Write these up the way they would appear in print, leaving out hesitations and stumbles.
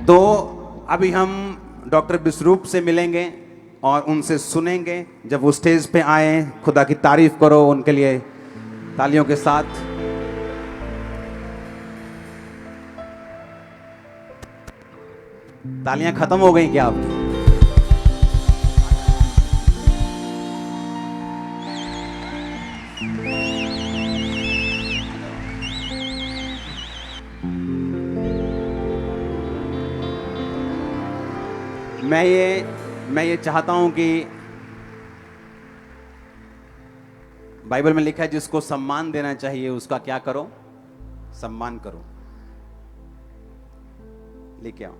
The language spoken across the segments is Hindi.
तो अभी हम डॉक्टर विश्वरूप से मिलेंगे और उनसे सुनेंगे। जब वो स्टेज पे आए, खुदा की तारीफ करो उनके लिए तालियों के साथ। तालियां खत्म हो गई क्या आपकी? मैं ये चाहता हूं कि बाइबल में लिखा है जिसको सम्मान देना चाहिए उसका क्या करो? सम्मान करो। लेके आओ।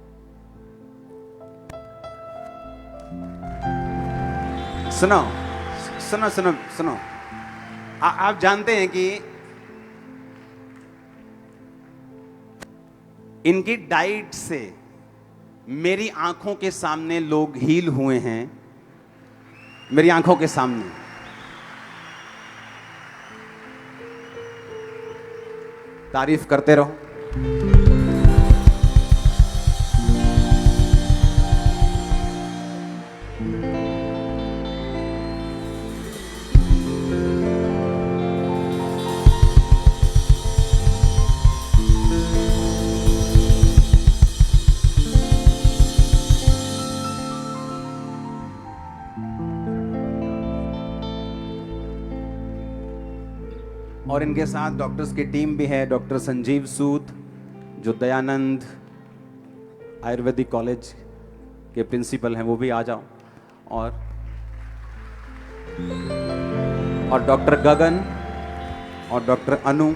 सुनो सुनो सुनो सुनो। आप जानते हैं कि इनकी डाइट से मेरी आंखों के सामने लोग हील हुए हैं। मेरी आंखों के सामने। तारीफ करते रहो। और इनके साथ डॉक्टर्स की टीम भी है। डॉक्टर संजीव सूद जो दयानंद आयुर्वेदिक कॉलेज के प्रिंसिपल हैं, वो भी आ जाओ। और डॉक्टर गगन और डॉक्टर अनु।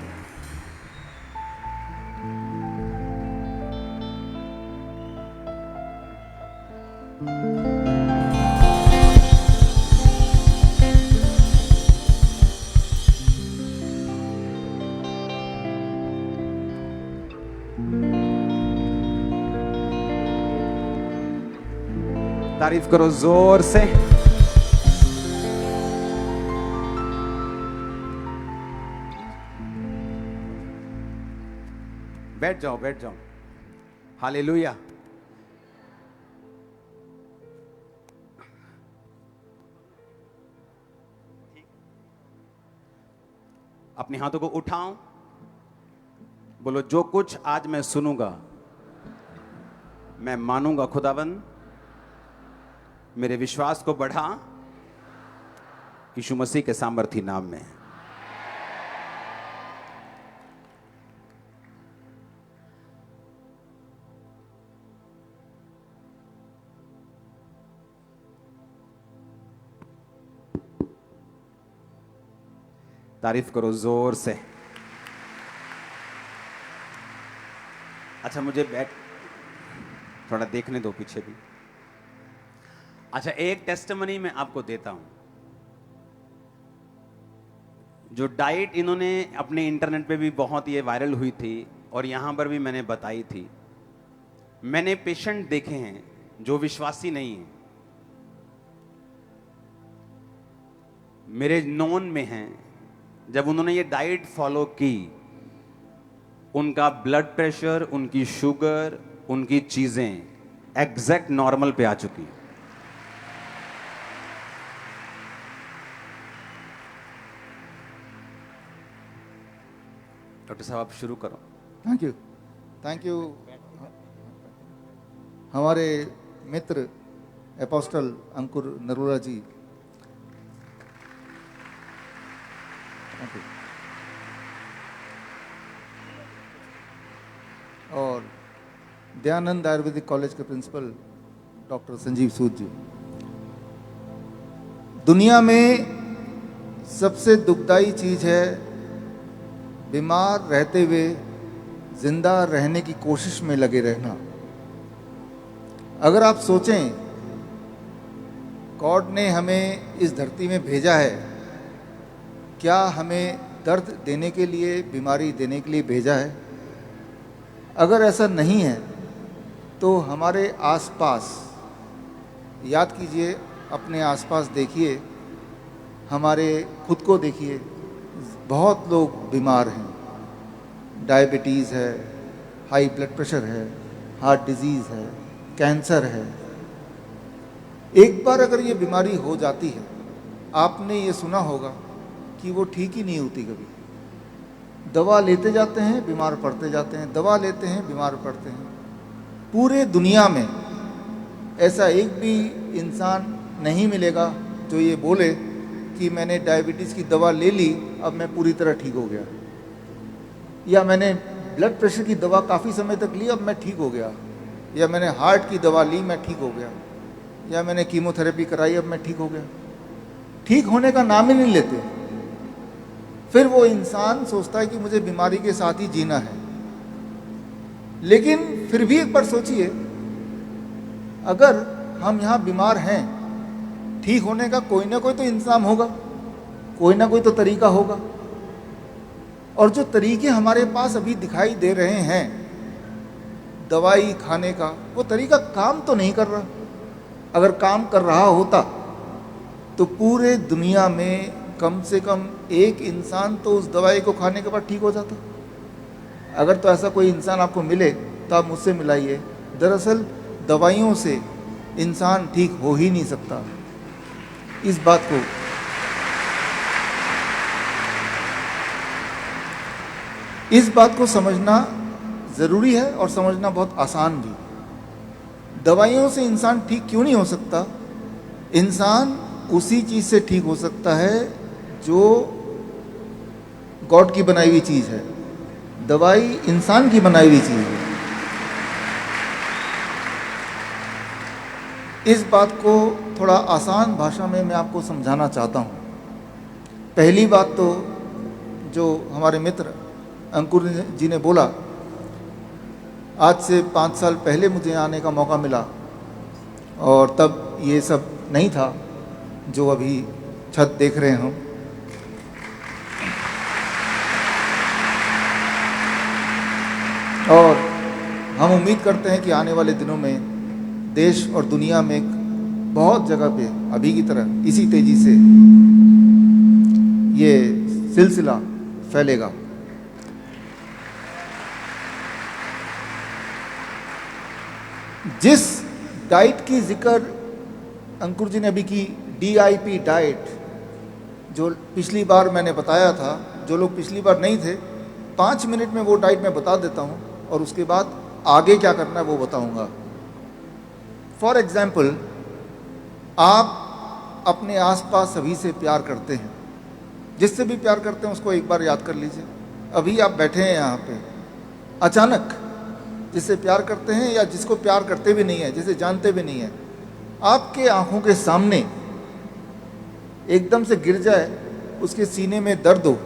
तारीफ करो जोर से। बैठ जाओ बैठ जाओ। हालेलुया। अपने हाथों को उठाओ। बोलो जो कुछ आज मैं सुनूंगा मैं मानूंगा खुदावन। मेरे विश्वास को बढ़ा यीशु मसीह के सामर्थी नाम में। तारीफ करो जोर से। अच्छा मुझे बैठ थोड़ा देखने दो पीछे भी। अच्छा एक टेस्टिमनी मैं आपको देता हूं। जो डाइट इन्होंने अपने इंटरनेट पे भी बहुत ये वायरल हुई थी और यहां पर भी मैंने बताई थी। मैंने पेशेंट देखे हैं जो विश्वासी नहीं है, मेरे नोन में हैं। जब उन्होंने ये डाइट फॉलो की उनका ब्लड प्रेशर, उनकी शुगर, उनकी चीजें एग्जैक्ट नॉर्मल पे आ चुकी। डॉक्टर साहब आप शुरू करो। Thank you. हमारे मित्र एपोस्टल अंकुर नरोला जी, और दयानंद आयुर्वेदिक कॉलेज के प्रिंसिपल डॉक्टर संजीव सूद जी। दुनिया में सबसे दुखदाई चीज है बीमार रहते हुए जिंदा रहने की कोशिश में लगे रहना। अगर आप सोचें गॉड ने हमें इस धरती में भेजा है, क्या हमें दर्द देने के लिए, बीमारी देने के लिए भेजा है? अगर ऐसा नहीं है तो हमारे आसपास याद कीजिए, अपने आसपास देखिए, हमारे खुद को देखिए। बहुत लोग बीमार हैं। डायबिटीज़ है, हाई ब्लड प्रेशर है, हार्ट डिजीज़ है, कैंसर है। एक बार अगर ये बीमारी हो जाती है, आपने ये सुना होगा कि वो ठीक ही नहीं होती कभी। दवा लेते जाते हैं, बीमार पड़ते जाते हैं, दवा लेते हैं, बीमार पड़ते हैं। पूरे दुनिया में ऐसा एक भी इंसान नहीं मिलेगा जो ये बोले कि मैंने डायबिटीज़ की दवा ले ली, अब मैं पूरी तरह ठीक हो गया, या मैंने ब्लड प्रेशर की दवा काफ़ी समय तक ली, अब मैं ठीक हो गया, या मैंने हार्ट की दवा ली, मैं ठीक हो गया, या मैंने कीमोथेरेपी कराई, अब मैं ठीक हो गया। ठीक होने का नाम ही नहीं लेते। फिर वो इंसान सोचता है कि मुझे बीमारी के साथ ही जीना है। लेकिन फिर भी एक बार सोचिए, अगर हम यहाँ बीमार हैं, ठीक होने का कोई ना कोई तो इंतजाम होगा, कोई ना कोई तो तरीका होगा। और जो तरीके हमारे पास अभी दिखाई दे रहे हैं दवाई खाने का, वो तरीका काम तो नहीं कर रहा। अगर काम कर रहा होता तो पूरे दुनिया में कम से कम एक इंसान तो उस दवाई को खाने के बाद ठीक हो जाता। अगर तो ऐसा कोई इंसान आपको मिले तो आप मुझसे मिलाइए। दरअसल दवाइयों से इंसान ठीक हो ही नहीं सकता। इस बात को समझना ज़रूरी है और समझना बहुत आसान भी। दवाइयों से इंसान ठीक क्यों नहीं हो सकता? इंसान उसी चीज़ से ठीक हो सकता है जो गॉड की बनाई हुई चीज़ है। दवाई इंसान की बनाई हुई चीज़ है। इस बात को थोड़ा आसान भाषा में मैं आपको समझाना चाहता हूँ। पहली बात तो जो हमारे मित्र अंकुर जी ने बोला, आज से 5 साल पहले मुझे आने का मौका मिला और तब ये सब नहीं था जो अभी छत देख रहे हैं हम। और हम उम्मीद करते हैं कि आने वाले दिनों में देश और दुनिया में बहुत जगह पे अभी की तरह इसी तेजी से ये सिलसिला फैलेगा। जिस डाइट की जिक्र अंकुर जी ने अभी की, DIP डाइट, जो पिछली बार मैंने बताया था, जो लोग पिछली बार नहीं थे, 5 मिनट में वो डाइट मैं बता देता हूँ और उसके बाद आगे क्या करना है वो बताऊँगा। फॉर एग्जाम्पल, आप अपने आसपास सभी से प्यार करते हैं, जिससे भी प्यार करते हैं उसको एक बार याद कर लीजिए। अभी आप बैठे हैं यहाँ पे, अचानक जिससे प्यार करते हैं या जिसको प्यार करते भी नहीं है, जिसे जानते भी नहीं है, आपके आंखों के सामने एकदम से गिर जाए, उसके सीने में दर्द हो,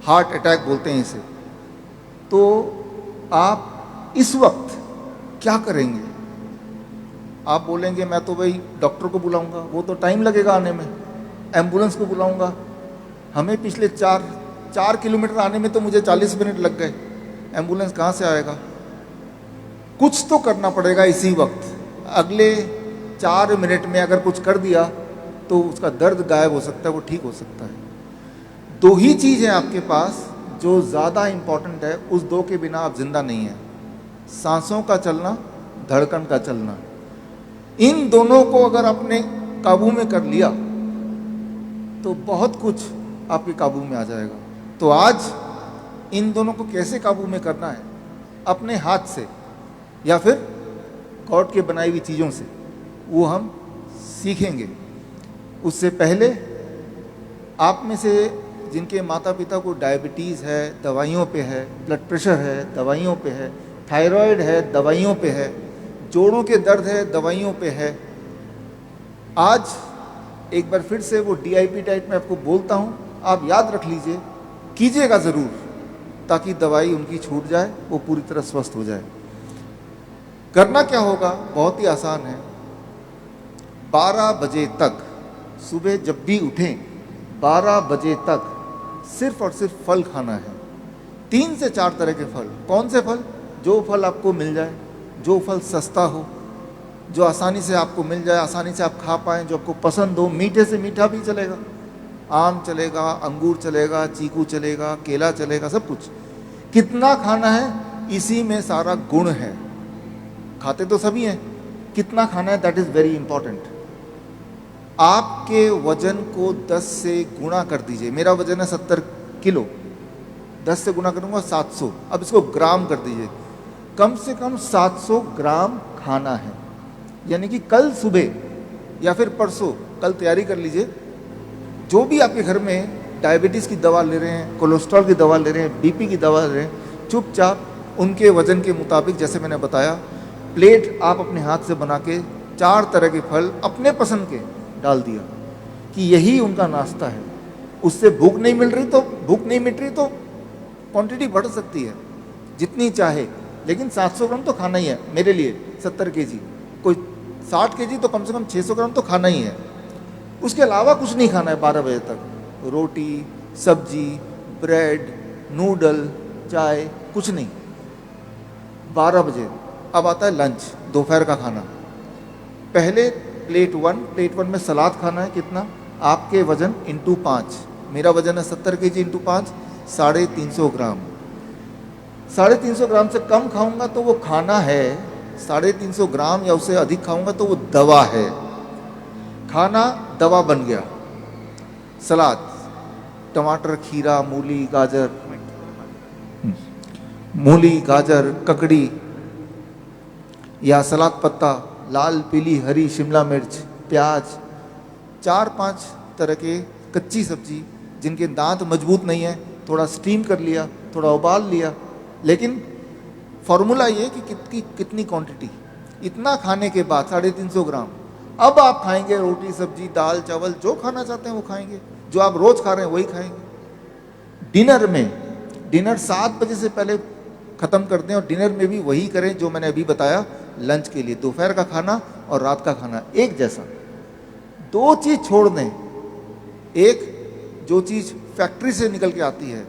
हार्ट अटैक बोलते हैं इसे, तो आप इस वक्त क्या करेंगे? आप बोलेंगे मैं तो भाई डॉक्टर को बुलाऊंगा, वो तो टाइम लगेगा आने में, एम्बुलेंस को बुलाऊंगा, हमें पिछले 4 किलोमीटर आने में तो मुझे 40 मिनट लग गए, एम्बुलेंस कहाँ से आएगा? कुछ तो करना पड़ेगा इसी वक्त। अगले 4 मिनट में अगर कुछ कर दिया तो उसका दर्द गायब हो सकता है, वो ठीक हो सकता है। 2 ही चीज़ है आपके पास जो ज़्यादा इम्पॉर्टेंट है, उस 2 के बिना आप जिंदा नहीं हैं। सांसों का चलना, धड़कन का चलना। इन दोनों को अगर आपने काबू में कर लिया तो बहुत कुछ आपके काबू में आ जाएगा। तो आज इन दोनों को कैसे काबू में करना है? अपने हाथ से या फिर गॉड के बनाई हुई चीज़ों से, वो हम सीखेंगे। उससे पहले आप में से जिनके माता पिता को डायबिटीज़ है, दवाइयों पे है, ब्लड प्रेशर है, दवाइयों पे है, थायराइड है, दवाइयों पे है, जोड़ों के दर्द है, दवाइयों पे है, आज एक बार फिर से वो DIP डाइट में आपको बोलता हूँ, आप याद रख लीजिए, कीजिएगा ज़रूर, ताकि दवाई उनकी छूट जाए, वो पूरी तरह स्वस्थ हो जाए। करना क्या होगा? बहुत ही आसान है। 12 बजे तक, सुबह जब भी उठें 12 बजे तक सिर्फ और सिर्फ फल खाना है। 3 से 4 तरह के फल। कौन से फल? जो फल आपको मिल जाए, जो फल सस्ता हो, जो आसानी से आपको मिल जाए, आसानी से आप खा पाएँ, जो आपको पसंद हो। मीठे से मीठा भी चलेगा, आम चलेगा, अंगूर चलेगा, चीकू चलेगा, केला चलेगा, सब कुछ। कितना खाना है, इसी में सारा गुण है। खाते तो सभी हैं, कितना खाना है दैट इज़ वेरी इंपॉर्टेंट। आपके वजन को 10 से गुणा कर दीजिए। मेरा वजन है 70 किलो, 10 से गुणा करूँगा 700। अब इसको ग्राम कर दीजिए, कम से कम 700 ग्राम खाना है। यानी कि कल सुबह या फिर परसों, कल तैयारी कर लीजिए, जो भी आपके घर में डायबिटीज़ की दवा ले रहे हैं, कोलेस्ट्रॉल की दवा ले रहे हैं, बीपी की दवा ले रहे हैं, चुपचाप उनके वजन के मुताबिक, जैसे मैंने बताया, प्लेट आप अपने हाथ से बना के 4 तरह के फल अपने पसंद के डाल दिया कि यही उनका नाश्ता है। उससे भूख नहीं मिट रही तो क्वांटिटी बढ़ सकती है जितनी चाहे, लेकिन 700 ग्राम तो खाना ही है। मेरे लिए 70 केजी, कोई 60 केजी तो कम से कम 600 ग्राम तो खाना ही है। उसके अलावा कुछ नहीं खाना है 12 बजे तक। रोटी, सब्जी, ब्रेड, नूडल, चाय, कुछ नहीं। 12 बजे अब आता है लंच, दोपहर का खाना। पहले प्लेट वन में सलाद खाना है। कितना? आपके वजन इंटू 5। मेरा वजन है 70 केजी इंटू 5, 350 ग्राम। 350 ग्राम से कम खाऊंगा तो वो खाना है, 350 ग्राम या उससे अधिक खाऊंगा तो वो दवा है। खाना दवा बन गया। सलाद, टमाटर, खीरा, मूली, गाजर, ककड़ी या सलाद पत्ता, लाल, पीली, हरी, शिमला मिर्च, प्याज, 4-5 तरह के कच्ची सब्जी जिनके दांत मजबूत नहीं है, थोड़ा स्टीम कर लिया, थोड़ा उबाल लिया। लेकिन फॉर्मूला ये कि कितनी क्वांटिटी। इतना खाने के बाद 350 ग्राम। अब आप खाएंगे रोटी, सब्जी, दाल, चावल, जो खाना चाहते हैं वो खाएंगे, जो आप रोज खा रहे हैं वही खाएंगे। डिनर 7 बजे से पहले ख़त्म कर दें, और डिनर में भी वही करें जो मैंने अभी बताया। लंच के लिए दोपहर का खाना और रात का खाना एक जैसा। 2 चीज़ छोड़ दें। एक, जो चीज़ फैक्ट्री से निकल के आती है,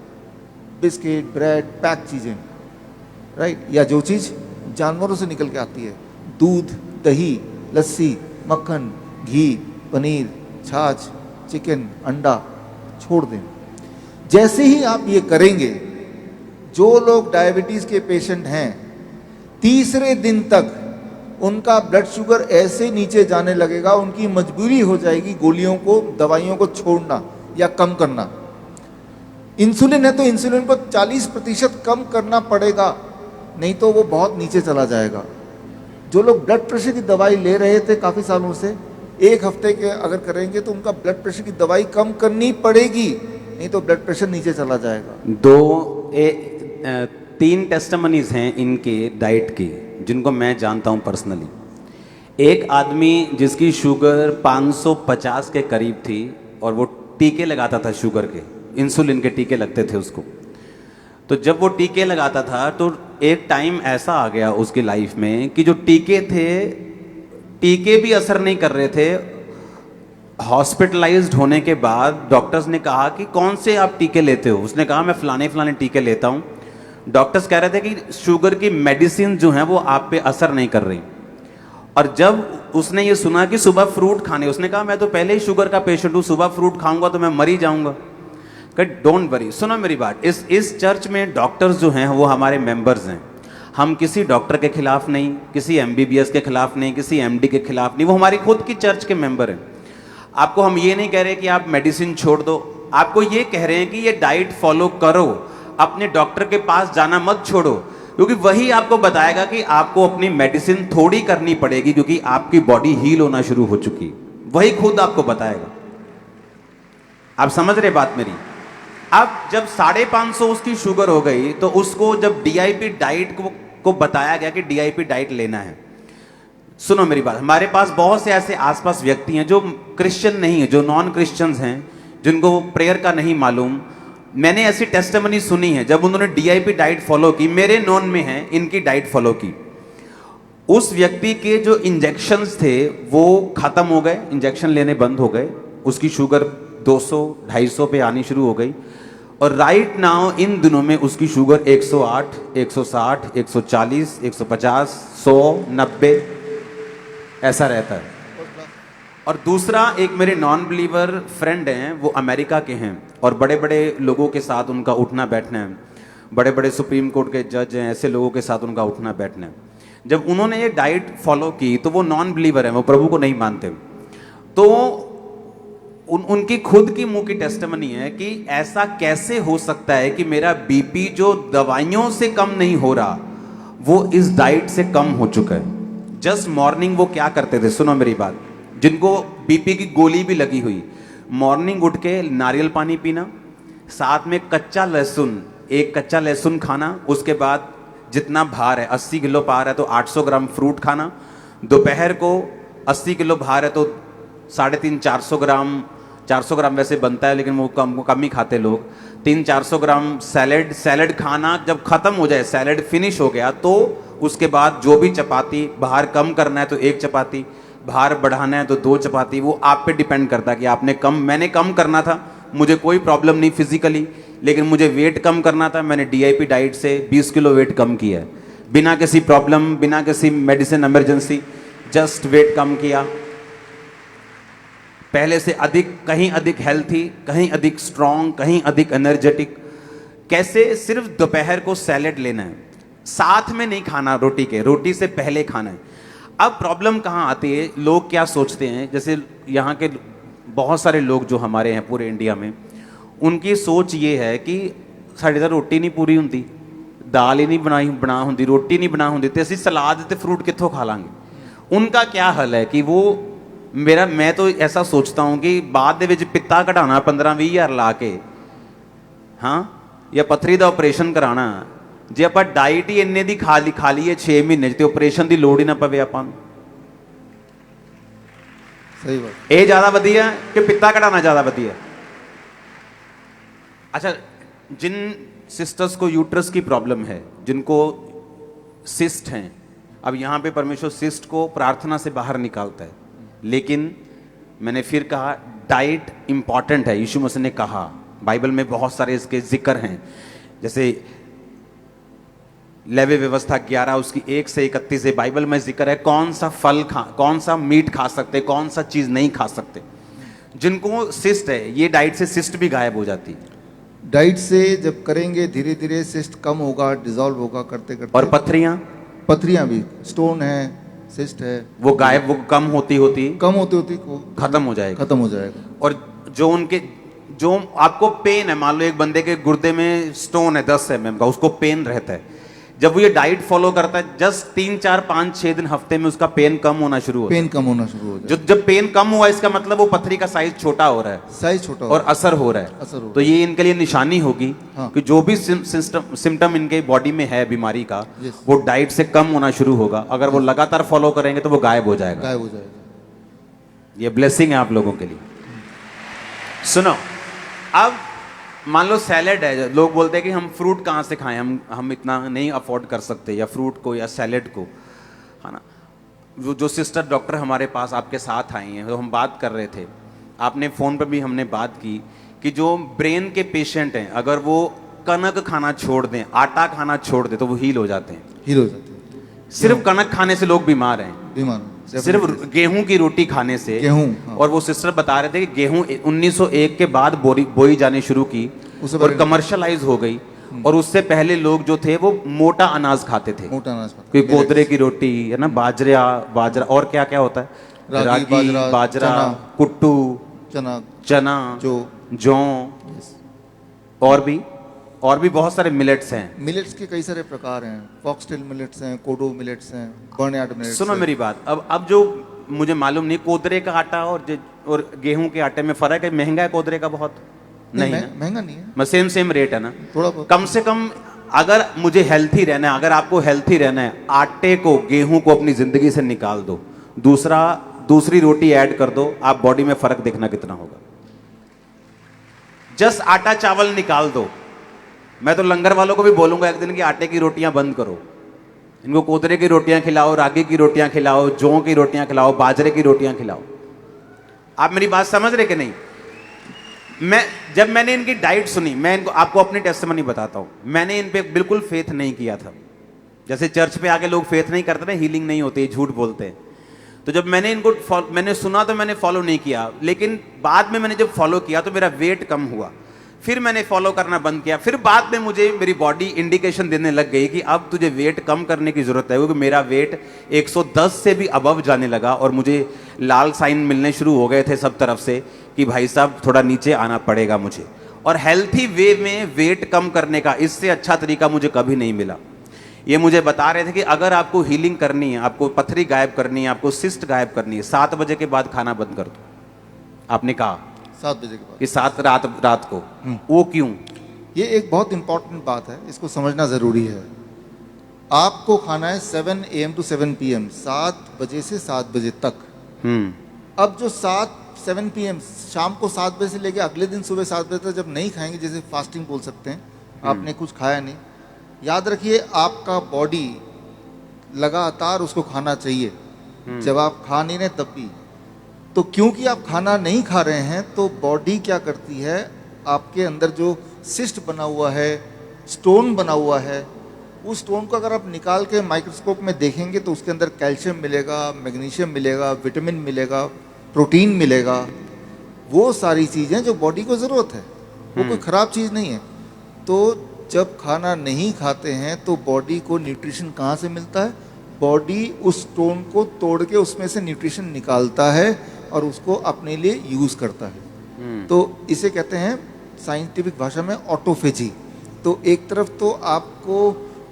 बिस्किट, ब्रेड, पैक चीज़ें, राइट, या जो चीज़ जानवरों से निकल के आती है, दूध, दही, लस्सी, मक्खन, घी, पनीर, छाछ, चिकन, अंडा, छोड़ दें। जैसे ही आप ये करेंगे, जो लोग डायबिटीज़ के पेशेंट हैं, तीसरे दिन तक उनका ब्लड शुगर ऐसे नीचे जाने लगेगा, उनकी मजबूरी हो जाएगी गोलियों को, दवाइयों को छोड़ना या कम करना। इंसुलिन है तो इंसुलिन को 40% कम करना पड़ेगा, नहीं तो वो बहुत नीचे चला जाएगा। जो लोग ब्लड प्रेशर की दवाई ले रहे थे काफ़ी सालों से, 1 हफ्ते के अगर करेंगे तो उनका ब्लड प्रेशर की दवाई कम करनी पड़ेगी, नहीं तो ब्लड प्रेशर नीचे चला जाएगा। 3 टेस्टिमनीज हैं इनके डाइट की जिनको मैं जानता हूं पर्सनली। एक आदमी जिसकी शुगर 550 के करीब थी और वो टीके लगाता था, शुगर के, इंसुलिन के टीके लगते थे उसको। तो जब वो टीके लगाता था तो एक टाइम ऐसा आ गया उसकी लाइफ में कि जो टीके थे, टीके भी असर नहीं कर रहे थे। हॉस्पिटलाइज्ड होने के बाद डॉक्टर्स ने कहा कि कौन से आप टीके लेते हो? उसने कहा मैं फलाने टीके लेता हूं। डॉक्टर्स कह रहे थे कि शुगर की मेडिसिन जो है वो आप पे असर नहीं कर रही। और जब उसने ये सुना कि सुबह फ्रूट खाने, उसने कहा मैं तो पहले ही शुगर का पेशेंट हूं, सुबह फ्रूट खाऊंगा तो मैं मर ही जाऊंगा। डोंट वरी, सुनो मेरी बात, इस चर्च में डॉक्टर्स जो हैं वो हमारे मेंबर्स हैं। हम किसी डॉक्टर के खिलाफ नहीं, किसी एमबीबीएस के खिलाफ नहीं, किसी एमडी के खिलाफ नहीं, वो हमारी खुद की चर्च के मेंबर हैं। आपको हम ये नहीं कह रहे कि आप मेडिसिन छोड़ दो, आपको ये कह रहे हैं कि ये डाइट फॉलो करो, अपने डॉक्टर के पास जाना मत छोड़ो, क्योंकि वही आपको बताएगा कि आपको अपनी मेडिसिन थोड़ी करनी पड़ेगी क्योंकि आपकी बॉडी हील होना शुरू हो चुकी, वही खुद आपको बताएगा। आप समझ रहे बात मेरी? अब जब 550 उसकी शुगर हो गई तो उसको जब डीआईपी डाइट को बताया गया कि डीआईपी डाइट लेना है। सुनो मेरी बात, हमारे पास बहुत से ऐसे आसपास व्यक्ति हैं जो क्रिश्चियन नहीं है, जो नॉन क्रिश्चियंस हैं, जिनको प्रेयर का नहीं मालूम। मैंने ऐसी टेस्टिमनी सुनी है जब उन्होंने डीआईपी डाइट फॉलो की, मेरे नॉन में है इनकी डाइट फॉलो की, उस व्यक्ति के जो इंजेक्शंस थे वो खत्म हो गए, इंजेक्शन लेने बंद हो गए, उसकी शुगर 200-250 पे आनी शुरू हो गई। और राइट नाउ इन दिनों में उसकी शुगर 108, 160, 140, 150, 100, 90 ऐसा रहता है। और दूसरा, एक मेरे नॉन बिलीवर फ्रेंड हैं, वो अमेरिका के हैं और बड़े बड़े लोगों के साथ उनका उठना बैठना है, बड़े बड़े सुप्रीम कोर्ट के जज हैं, ऐसे लोगों के साथ उनका उठना बैठना है। जब उन्होंने ये डाइट फॉलो की तो वो नॉन बिलीवर है, वो प्रभु को नहीं मानते। तो उनकी खुद की मुंह की टेस्टिमनी है कि ऐसा कैसे हो सकता है कि मेरा बीपी जो दवाइयों से कम नहीं हो रहा वो इस डाइट से कम हो चुका है। जस्ट मॉर्निंग वो क्या करते थे, सुनो मेरी बात, जिनको बीपी की गोली भी लगी हुई, मॉर्निंग उठ के नारियल पानी पीना, साथ में कच्चा लहसुन, एक कच्चा लहसुन खाना, उसके बाद जितना भार है 80 किलो भार है तो 800 ग्राम फ्रूट खाना, दोपहर को 80 किलो भार है तो 350-400 ग्राम, 400 ग्राम वैसे बनता है लेकिन वो कम ही खाते लोग, 300-400 ग्राम सैलेड खाना। जब खत्म हो जाए, सैलेड फिनिश हो गया तो उसके बाद जो भी चपाती, भार कम करना है तो 1 चपाती, भार बढ़ाना है तो 2 चपाती, वो आप पे डिपेंड करता है कि आपने मैंने कम करना था, मुझे कोई प्रॉब्लम नहीं फिजिकली, लेकिन मुझे वेट कम करना था, मैंने DIP डाइट से 20 किलो वेट कम किया है, बिना किसी प्रॉब्लम, बिना किसी मेडिसिन इमरजेंसी, जस्ट वेट कम किया, पहले से कहीं अधिक हेल्थी, कहीं अधिक स्ट्रांग, कहीं अधिक एनर्जेटिक। कैसे? सिर्फ दोपहर को सैलेड लेना है, साथ में नहीं खाना रोटी के, रोटी से पहले खाना है। अब प्रॉब्लम कहाँ आती है, लोग क्या सोचते हैं, जैसे यहाँ के बहुत सारे लोग जो हमारे हैं पूरे इंडिया में, उनकी सोच ये है कि साढ़े तो रोटी नहीं पूरी होंगी, दाल ही नहीं बना होंगी, रोटी नहीं बना होंगी, तो असी सलाद ते फ्रूट कित्थों खा लांगे। उनका क्या हल है कि वो मैं तो ऐसा सोचता हूं कि बाद दे विच पित्ता कढ़ाना 15-20 हज़ार ला के, हाँ, या पत्थरी का ऑपरेशन कराना, जे आप डाइट ही इन्ने दी खा लीए 6 महीने तो ऑपरेशन की लोड़ ही ना पवे आपां नूं। सही बात। ये ज्यादा वधिया कि पित्ता कढ़ाना ज्यादा वधिया? अच्छा, जिन सिस्टर्स को यूट्रस की प्रॉब्लम है, जिनको सिस्ट हैं, अब यहां पे परमेश्वर सिस्ट को प्रार्थना से बाहर निकालता है, लेकिन मैंने फिर कहा डाइट इंपॉर्टेंट है। यीशु मसीह ने कहा, बाइबल में बहुत सारे इसके जिक्र हैं, जैसे लेवी व्यवस्था 11 उसकी 1 से 31 है, बाइबल में जिक्र है कौन सा फल कौन सा मीट खा सकते, कौन सा चीज नहीं खा सकते। जिनको सिस्ट है, ये डाइट से सिस्ट भी गायब हो जाती है। डाइट से जब करेंगे धीरे धीरे सिस्ट कम होगा, डिजॉल्व होगा करते करते। और पत्थरियां भी, स्टोन है, सिस्ट है, वो गायब, वो कम होती खत्म हो जाएगा। और जो आपको पेन है, मान लो एक बंदे के गुर्दे में स्टोन है 10 mm का, उसको पेन रहता है, जब वो ये डाइट फॉलो करता है, जस्ट 3-4-5-6 दिन हफ्ते में उसका पेन कम होना शुरू हो जाए। जब पेन कम हुआ, इसका मतलब वो पथरी का साइज छोटा हो रहा है, और असर हो रहा है। तो ये इनके लिए निशानी होगी, हाँ, कि जो भी सिम्टम इनके बॉडी में है बीमारी का, वो डाइट से कम होना शुरू होगा। अगर वो लगातार फॉलो करेंगे तो वो गायब हो जाएगा। ये ब्लेसिंग है आप लोगों के लिए। सुनो, अब मान लो सैलेड है, लोग बोलते हैं कि हम फ्रूट कहाँ से खाएं, हम इतना नहीं अफोर्ड कर सकते, या फ्रूट को या सैलेड को, है ना। जो सिस्टर डॉक्टर हमारे पास आपके साथ आई हैं, तो हम बात कर रहे थे, आपने फ़ोन पर भी हमने बात की कि जो ब्रेन के पेशेंट हैं, अगर वो कनक खाना छोड़ दें, आटा खाना छोड़ दें, तो वो हील हो जाते हैं। सिर्फ कनक खाने से लोग बीमार हैं, सिर्फ गेहूं की रोटी खाने से। हाँ। और वो सिस्टर बता रहे थे कि गेहूं 1901 के बाद बोई जानी शुरू की और कमर्शलाइज हो गई, और उससे पहले लोग जो थे वो मोटा अनाज खाते थे, कोई कोदरे की रोटी, है ना, बाजरा और क्या क्या होता है, रागी, बाजरा, कुट्टू, चना, जौ, और भी बहुत सारे मिलेट्स हैं। मिलेट्स के कई सारे प्रकार हैं, फॉक्सटेल मिलेट्स हैं, कोडो मिलेट्स हैं, बर्नयार्ड मिलेट्स। सुनो मेरी बात, अब जो मुझे मालूम नहीं, कोदरे का आटा और गेहूं के आटे में फर्क है? महंगा है कोदरे का बहुत? नहीं, महंगा नहीं है, सेम रेट है ना, थोड़ा बहुत। कम से कम अगर मुझे हेल्थी रहना है, अगर आपको हेल्थी रहना है, आटे को, गेहूं को अपनी जिंदगी से निकाल दो, दूसरी रोटी ऐड कर दो, आप बॉडी में फर्क देखना कितना होगा। जस्ट आटा चावल निकाल दो। मैं तो लंगर वालों को भी बोलूंगा एक दिन कि आटे की रोटियां बंद करो, इनको कोदरे की रोटियां खिलाओ, रागी की रोटियां खिलाओ, जौ की रोटियां खिलाओ, बाजरे की रोटियां खिलाओ। आप मेरी बात समझ रहे कि नहीं? जब मैंने इनकी डाइट सुनी, मैं इनको आपको अपनी टेस्टिमनी बताता हूं, मैंने इन पे बिल्कुल फेथ नहीं किया था। जैसे चर्च पे आके लोग फेथ नहीं करते ना, हीलिंग नहीं होती, झूठ बोलते हैं। तो जब मैंने सुना तो मैंने फॉलो नहीं किया, लेकिन बाद में मैंने जब फॉलो किया तो मेरा वेट कम हुआ। फिर मैंने फॉलो करना बंद किया। फिर बाद में मुझे मेरी बॉडी इंडिकेशन देने लग गई कि अब तुझे वेट कम करने की जरूरत है, क्योंकि मेरा वेट 110 से भी अबव जाने लगा और मुझे लाल साइन मिलने शुरू हो गए थे सब तरफ से कि भाई साहब थोड़ा नीचे आना पड़ेगा मुझे। और हेल्थी वे में वेट कम करने का इससे अच्छा तरीका मुझे कभी नहीं मिला। ये मुझे बता रहे थे कि अगर आपको हीलिंग करनी है, आपको पथरी गायब करनी है, आपको सिस्ट गायब करनी है, 7 बजे के बाद खाना बंद कर दो। आपने कहा 7 बजे के बाद कि 7 रात को, वो क्यों? ये एक बहुत इंपॉर्टेंट बात है, इसको समझना ज़रूरी है। आपको खाना है 7 AM to 7 PM, 7 बजे से 7 बजे तक। अब जो 7 PM शाम को 7 बजे से लेके अगले दिन सुबह 7 बजे तक जब नहीं खाएंगे, जैसे फास्टिंग बोल सकते हैं, आपने कुछ खाया नहीं, याद रखिए आपका बॉडी लगातार उसको खाना चाहिए। जब आप खा नहीं रहे तब भी, तो क्योंकि आप खाना नहीं खा रहे हैं तो बॉडी क्या करती है, आपके अंदर जो सिस्ट बना हुआ है, स्टोन बना हुआ है, उस स्टोन को अगर आप निकाल के माइक्रोस्कोप में देखेंगे तो उसके अंदर कैल्शियम मिलेगा, मैग्नीशियम मिलेगा, विटामिन मिलेगा, प्रोटीन मिलेगा। वो सारी चीज़ें जो बॉडी को ज़रूरत है, वो कोई ख़राब चीज़ नहीं है। तो जब खाना नहीं खाते हैं तो बॉडी को न्यूट्रिशन कहाँ से मिलता है? बॉडी उस स्टोन को तोड़ के उसमें से न्यूट्रिशन निकालता है और उसको अपने लिए यूज़ करता है। तो इसे कहते हैं साइंटिफिक भाषा में ऑटोफेजी। तो एक तरफ तो आपको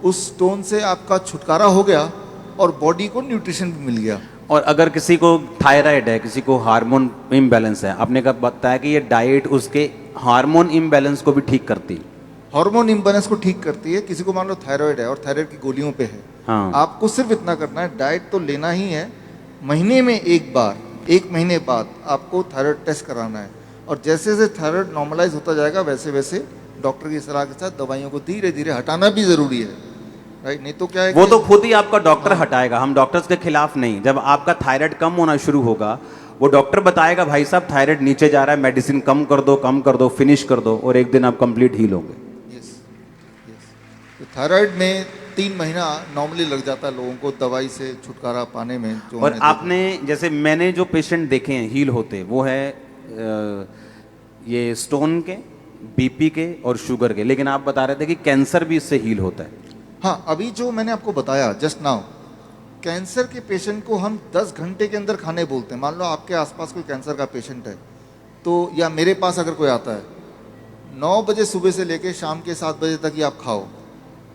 उस स्टोन से आपका छुटकारा हो गया और बॉडी को न्यूट्रिशन भी मिल गया। और अगर किसी को थायराइड है, किसी को हार्मोन इम्बैलेंस है, आपने कब बताया कि ये डाइट उसके हार्मोन इम्बैलेंस को भी ठीक करती है? हार्मोन इम्बैलेंस को ठीक करती है। किसी को मान लो थायराइड है और थायराइड की गोलियों पे है, हाँ। आपको सिर्फ इतना करना है, डाइट तो लेना ही है, महीने में एक बार, 1 महीने बाद आपको थायराइड टेस्ट कराना है। और जैसे जैसे थायराइड नॉर्मलाइज होता जाएगा वैसे वैसे डॉक्टर की सलाह के साथ दवाइयों को धीरे धीरे हटाना भी ज़रूरी है, राइट? नहीं तो क्या है, वो तो खुद ही आपका डॉक्टर हटाएगा, हम डॉक्टर्स के खिलाफ नहीं। जब आपका थायराइड कम होना शुरू होगा, वो डॉक्टर बताएगा भाई साहब थायराइड नीचे जा रहा है, मेडिसिन कम कर दो, फिनिश कर दो, और एक दिन आप कंप्लीट हील होंगे। तो थायराइड में 3 महीना नॉर्मली लग जाता है लोगों को दवाई से छुटकारा पाने में। जो और आपने, जैसे मैंने जो पेशेंट देखे हैं हील होते, वो है ये स्टोन के, बीपी के और शुगर के, लेकिन आप बता रहे थे कि कैंसर भी इससे हील होता है। हाँ, अभी जो मैंने आपको बताया जस्ट नाउ, कैंसर के पेशेंट को हम 10 घंटे के अंदर खाने बोलते हैं। मान लो आपके आसपास कोई कैंसर का पेशेंट है, तो या मेरे पास अगर कोई आता है, 9 बजे सुबह से लेके शाम के 7 बजे तक ही आप खाओ,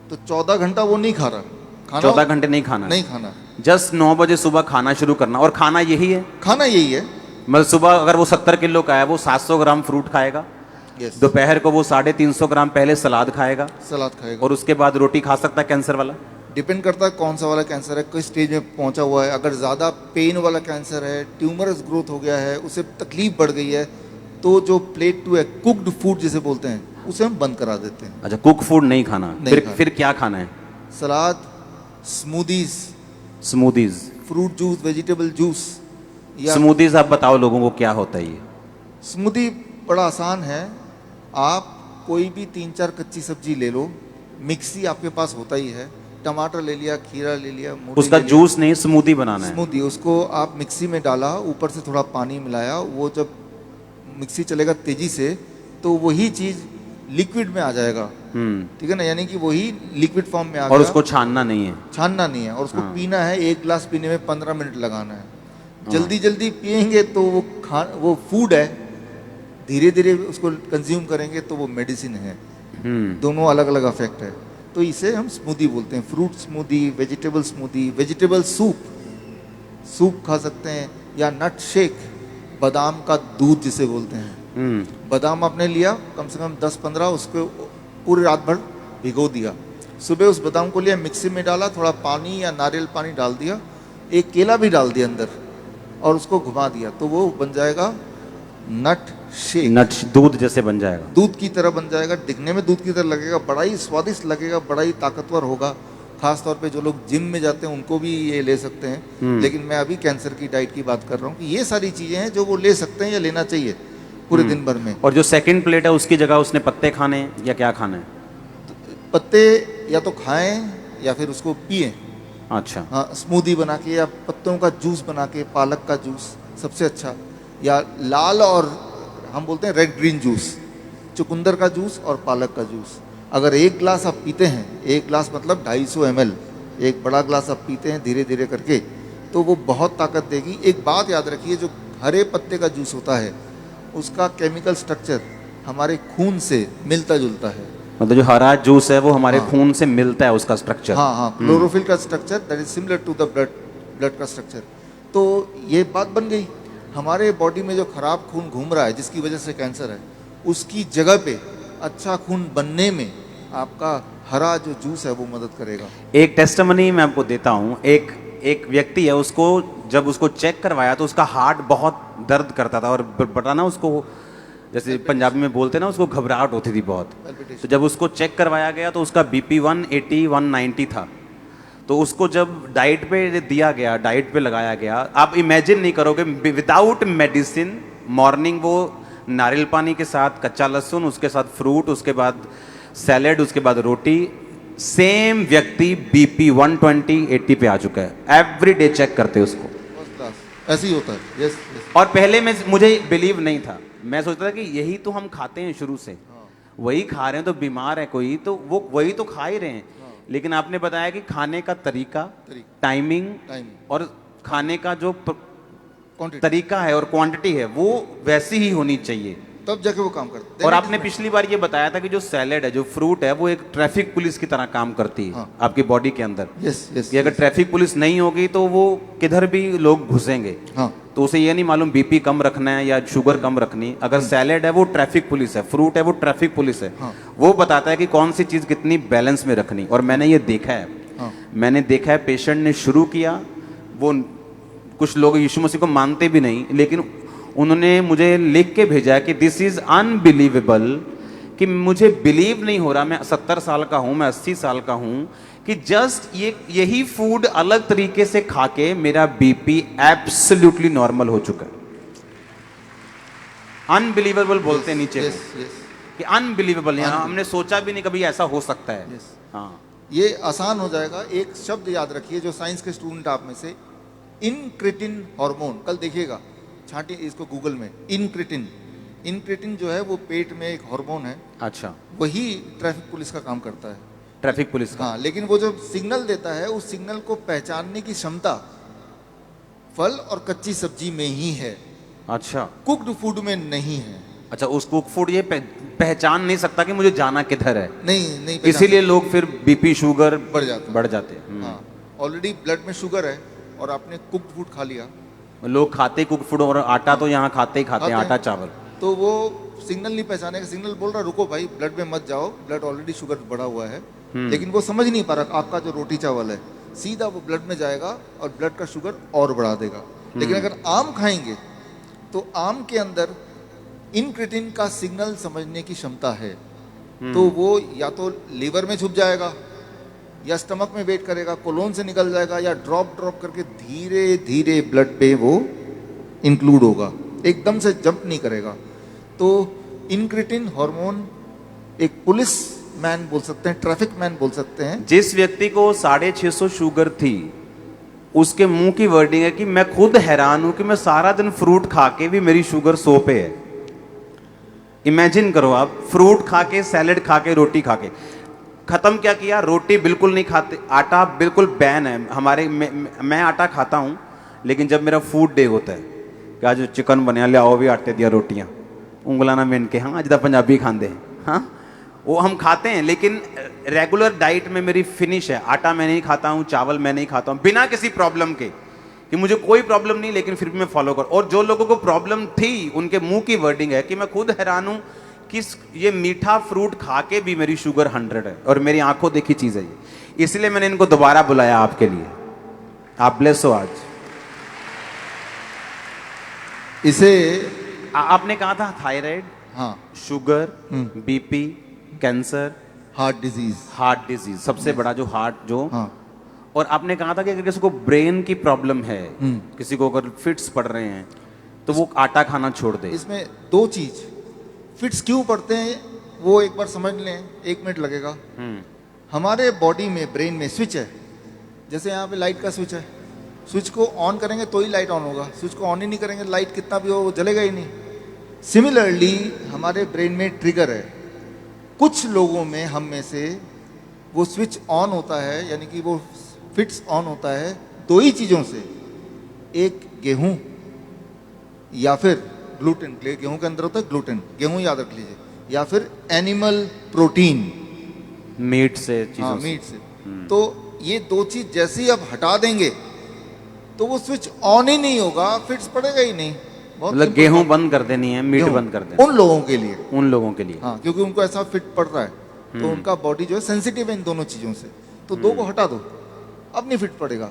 तो 14 घंटा वो नहीं खा रहा खाना। 14 घंटे नहीं खाना, नहीं खाना, जस्ट 9 बजे सुबह खाना शुरू करना। और खाना यही है, खाना यही है। मतलब सुबह अगर वो 70 किलो का है, वो 700 ग्राम फ्रूट खाएगा, यस, दोपहर को वो 350 ग्राम पहले सलाद खाएगा, सलाद खाएगा, और उसके बाद रोटी खा सकता है कैंसर वाला। डिपेंड करता है कौन सा वाला कैंसर है, किस स्टेज में पहुंचा हुआ है। अगर ज़्यादा पेन वाला कैंसर है, ट्यूमरस ग्रोथ हो गया है, उसे तकलीफ बढ़ गई है, तो जो प्लेट 2 है, कुक्ड फूड जिसे बोलते हैं, उसे हम बंद करा देते हैं। अच्छा, कुक फूड नहीं खाना, फिर क्या खाना है? सलाद, smoothies, fruit juice, vegetable juice. या स्मूदीज आप बताओ लोगों को क्या होता है ये? स्मूदी बड़ा आसान है, आप कोई भी 3-4 कच्ची सब्जी ले लो, मिक्सी आपके पास होता ही है, टमाटर ले लिया, खीरा ले लिया, उसका जूस नहीं, स्मूदी बनाना है। स्मूदी, उसको आप मिक्सी में डाला, ऊपर से थोड़ा पानी मिलाया, वो जब मिक्सी चलेगा तेजी से तो वही चीज लिक्विड में आ जाएगा, ठीक है ना, यानी कि वही लिक्विड फॉर्म में आ गया। और उसको छानना नहीं है, छानना नहीं है, और उसको पीना है। 1 गिलास पीने में 15 मिनट लगाना है। जल्दी जल्दी पिएंगे तो वो फूड है, धीरे धीरे उसको कंज्यूम करेंगे तो वो मेडिसिन है। दोनों अलग अलग इफेक्ट है। तो इसे हम स्मूदी बोलते हैं, fruit smoothie, vegetable smoothie, vegetable soup खा सकते हैं, या नट शेक, बादाम का दूध जिसे बोलते हैं। बादाम आपने लिया कम से कम 10-15, उसको पूरी रात भर भिगो दिया, सुबह उस बादाम को लिया, मिक्सी में डाला, थोड़ा पानी या नारियल पानी डाल दिया, एक केला भी डाल दिया अंदर, और उसको घुमा दिया, तो वो बन जाएगा नट शेक। दूध जैसे बन जाएगा, दूध की तरह बन जाएगा, दिखने में दूध की तरह लगेगा, बड़ा ही स्वादिष्ट लगेगा, बड़ा ही ताकतवर होगा। खास तौर पे जो लोग जिम में जाते हैं उनको भी ये ले सकते हैं। लेकिन मैं अभी कैंसर की डाइट की बात कर रहा हूँ कि ये सारी चीजें हैं जो वो ले सकते हैं या लेना चाहिए पूरे दिन भर में। और जो सेकंड प्लेट है उसकी जगह उसने पत्ते खाने हैं या क्या खाना है? पत्ते या तो खाएं या फिर उसको पिए। अच्छा, हाँ, स्मूदी बना के या पत्तों का जूस बना के, पालक का जूस सबसे अच्छा, या लाल और हम बोलते हैं रेड ग्रीन जूस, चुकंदर का जूस और पालक का जूस। अगर एक ग्लास आप पीते हैं, एक ग्लास मतलब 250 ml, एक बड़ा ग्लास आप पीते हैं धीरे धीरे करके, तो वो बहुत ताकत देगी। एक बात याद रखिए, जो हरे पत्ते का जूस होता है उसका केमिकल स्ट्रक्चर हमारे खून से मिलता जुलता है। मतलब जो हरा जूस है वो हमारे हाँ। खून से मिलता है उसका स्ट्रक्चर। हाँ हाँ, क्लोरोफिल का structure that is similar to the blood का स्ट्रक्चर। तो ये बात बन गई, हमारे बॉडी में जो खराब खून घूम रहा है जिसकी वजह से कैंसर है, उसकी जगह पे अच्छा खून बनने में आपका हरा जो जूस है वो मदद करेगा। एक टेस्टिमनी मैं आपको देता हूँ। एक व्यक्ति है, उसको जब उसको चेक करवाया तो उसका हार्ट बहुत दर्द करता था और बता ना उसको, जैसे पंजाबी में बोलते हैं ना, उसको घबराहट होती थी बहुत। तो जब उसको चेक करवाया गया तो उसका बीपी 180 190 था। तो उसको जब डाइट पे दिया गया, डाइट पे लगाया गया, आप इमेजिन नहीं करोगे, विदाउट मेडिसिन मॉर्निंग वो नारियल पानी के साथ कच्चा लहसुन, उसके साथ फ्रूट, उसके बाद सैलेड, उसके बाद रोटी, सेम व्यक्ति बीपी 120 80 पे आ चुका है। एवरी डे चेक करते उसको। फर्स्ट क्लास, ऐसे ही होता है। Yes yes. और पहले में मुझे बिलीव नहीं था, मैं सोचता था कि यही तो हम खाते हैं शुरू से, वही खा रहे हैं, तो बीमार है कोई तो वो वही तो खा ही रहे हैं। लेकिन आपने बताया कि खाने का तरीका, टाइमिंग और खाने का जो तरीका है और क्वांटिटी है वो वैसी ही होनी चाहिए, तब जाके वो काम करते हैं। और आपने पिछली बार ये बताया था कि जो सैलेड है, जो फ्रूट है, वो एक ट्रैफिक पुलिस की तरह काम करती है। हाँ। आपकी बॉडी के अंदर। Yes yes. कि अगर ट्रैफिक पुलिस नहीं होगी तो वो किधर भी लोग घुसेंगे। हाँ। तो उसे ये नहीं मालूम बीपी कम रखना है या शुगर कम रखनी। अगर सैलेड है वो ट्रैफिक पुलिस है, फ्रूट है वो ट्रैफिक पुलिस है। हाँ। वो बताता है कि कौन सी चीज कितनी बैलेंस में रखनी। और मैंने ये देखा है। हाँ। मैंने देखा है, पेशेंट ने शुरू किया, वो कुछ लोग यीशु मसीह को मानते भी नहीं, लेकिन उन्होंने मुझे लिख के भेजा कि दिस इज अनबिलीवेबल, कि मुझे बिलीव नहीं हो रहा, मैं 70 साल का हूं, मैं 80 साल का हूं, कि जस्ट यही फूड अलग तरीके से खा के मेरा बीपी एब्सोल्युटली नॉर्मल हो चुका है। अनबिलीवेबल बोलते हैं नीचे यस को, यस। कि अनबिलीवेबल, हमने सोचा भी नहीं कभी ऐसा हो सकता है। यस। हाँ। ये आसान हो जाएगा। एक शब्द याद रखिए, जो साइंस के स्टूडेंट आप में से, इनक्रिटिन हार्मोन, कल देखिएगा, छांटिए इसको गूगल में, इनक्रिटिन। इनक्रिटिन जो है वो पेट में एक हार्मोन है। अच्छा। वही ट्रैफिक पुलिस का काम करता है। ट्रैफिक पुलिस का। हाँ, लेकिन वो जो सिग्नल देता है, उस सिग्नल को पहचानने की क्षमता फल और कच्ची सब्जी में ही है, अच्छा। कुक्ड फूड में नहीं है। अच्छा, उस कुक फूड ये पहचान नहीं सकता कि मुझे जाना किधर है। नहीं इसीलिए लोग फिर बीपी शुगर बढ़ जाते हैं। हाँ, ऑलरेडी ब्लड में शुगर है और आपने कुक्ड फूड खा लिया। लोग खाते कुक फूड, और आटा तो यहाँ खाते ही खाते हैं, खाते आटा हैं। चावल। तो वो सिग्नल नहीं पहचानेगा। सिग्नल बोल रहा रुको भाई, ब्लड में मत जाओ, ब्लड ऑलरेडी शुगर बढ़ा हुआ है। लेकिन वो समझ नहीं पा रहा, आपका जो रोटी चावल है सीधा वो ब्लड में जाएगा और ब्लड का शुगर और बढ़ा देगा। लेकिन अगर आम खाएंगे तो आम के अंदर इनक्रिटिन का सिग्नल समझने की क्षमता है। तो वो या तो लीवर में छुप जाएगा, या स्टमक में वेट करेगा, कोलोन से निकल जाएगा, या ड्रॉप करके धीरे धीरे ब्लड पे वो इंक्लूड होगा, एकदम से जंप नहीं करेगा। तो इनक्रिटिन हार्मोन एक पुलिस मैन बोल सकते हैं, ट्रैफिक मैन बोल सकते हैं। जिस व्यक्ति को 650 शुगर थी, उसके मुंह की वर्डिंग है कि मैं खुद हैरान हूं कि मैं सारा दिन फ्रूट खा के भी मेरी शुगर 100 पे है। इमेजिन करो आप, फ्रूट खा के, सैलेड खा के, रोटी खा के, खत्म क्या किया, रोटी बिल्कुल नहीं खाते, आटा बिल्कुल बैन है हमारे। मैं आटा खाता हूं, लेकिन जब मेरा फूड डे होता है कि आज चिकन बनया, ले आओ भी आटे दिया रोटियां, उंगला ना मिन के, हाँ अजदा पंजाबी खाते हैं, हाँ वो हम खाते हैं। लेकिन रेगुलर डाइट में मेरी फिनिश है, आटा मैं नहीं खाता हूँ, चावल मैं नहीं खाता हूँ, बिना किसी प्रॉब्लम के, कि मुझे कोई प्रॉब्लम नहीं, लेकिन फिर भी मैं फॉलो कर। और जो लोगों को प्रॉब्लम थी, उनके मुंह की वर्डिंग है कि मैं खुद हैरान हूं कि ये मीठा फ्रूट खा के भी मेरी शुगर 100 है, और मेरी आंखों देखी चीज है ये। इसलिए मैंने इनको दोबारा बुलाया आपके लिए। आप ब्लेस हो आज। इसे आपने कहा था थायराइड, हाँ, sugar, BP, cancer, heart disease, सबसे बड़ा जो हार्ट जो, हाँ, और आपने कहा था कि अगर किसी को ब्रेन की प्रॉब्लम है, किसी को अगर फिट्स पड़ रहे हैं, तो वो आटा खाना छोड़ दे। इसमें दो चीज, फिट्स क्यों पड़ते हैं वो एक बार समझ लें, 1 मिनट लगेगा। हमारे बॉडी में, ब्रेन में स्विच है। जैसे यहाँ पे लाइट का स्विच है, स्विच को ऑन करेंगे तो ही लाइट ऑन होगा, स्विच को ऑन ही नहीं करेंगे, लाइट कितना भी हो वो जलेगा ही नहीं। सिमिलरली हमारे ब्रेन में ट्रिगर है। कुछ लोगों में, हम में से, वो स्विच ऑन होता है, यानी कि वो फिट्स ऑन होता है दो ही चीज़ों से, एक गेहूं या फिर ग्लूटेन। गेहूं के अंदर होता है ग्लूटेन, गेहूं याद रख लीजिए, या फिर एनिमल प्रोटीन, मीट से, चीजों हाँ से। मीट से। तो ये दो चीज जैसे ही आप हटा देंगे तो वो स्विच ऑन ही नहीं होगा, फिट्स पड़ेगा ही नहीं। बहुत मतलब simple गेहूं बात। बंद कर देनी है, मीट गेहूं, बंद कर देना उन लोगों के लिए, उन लोगों के लिए। हाँ, क्योंकि उनको ऐसा फिट पड़ रहा है, तो उनका बॉडी जो है सेंसिटिव है इन दोनों चीज़ों से, तो दो को हटा दो, अब नहीं फिट पड़ेगा।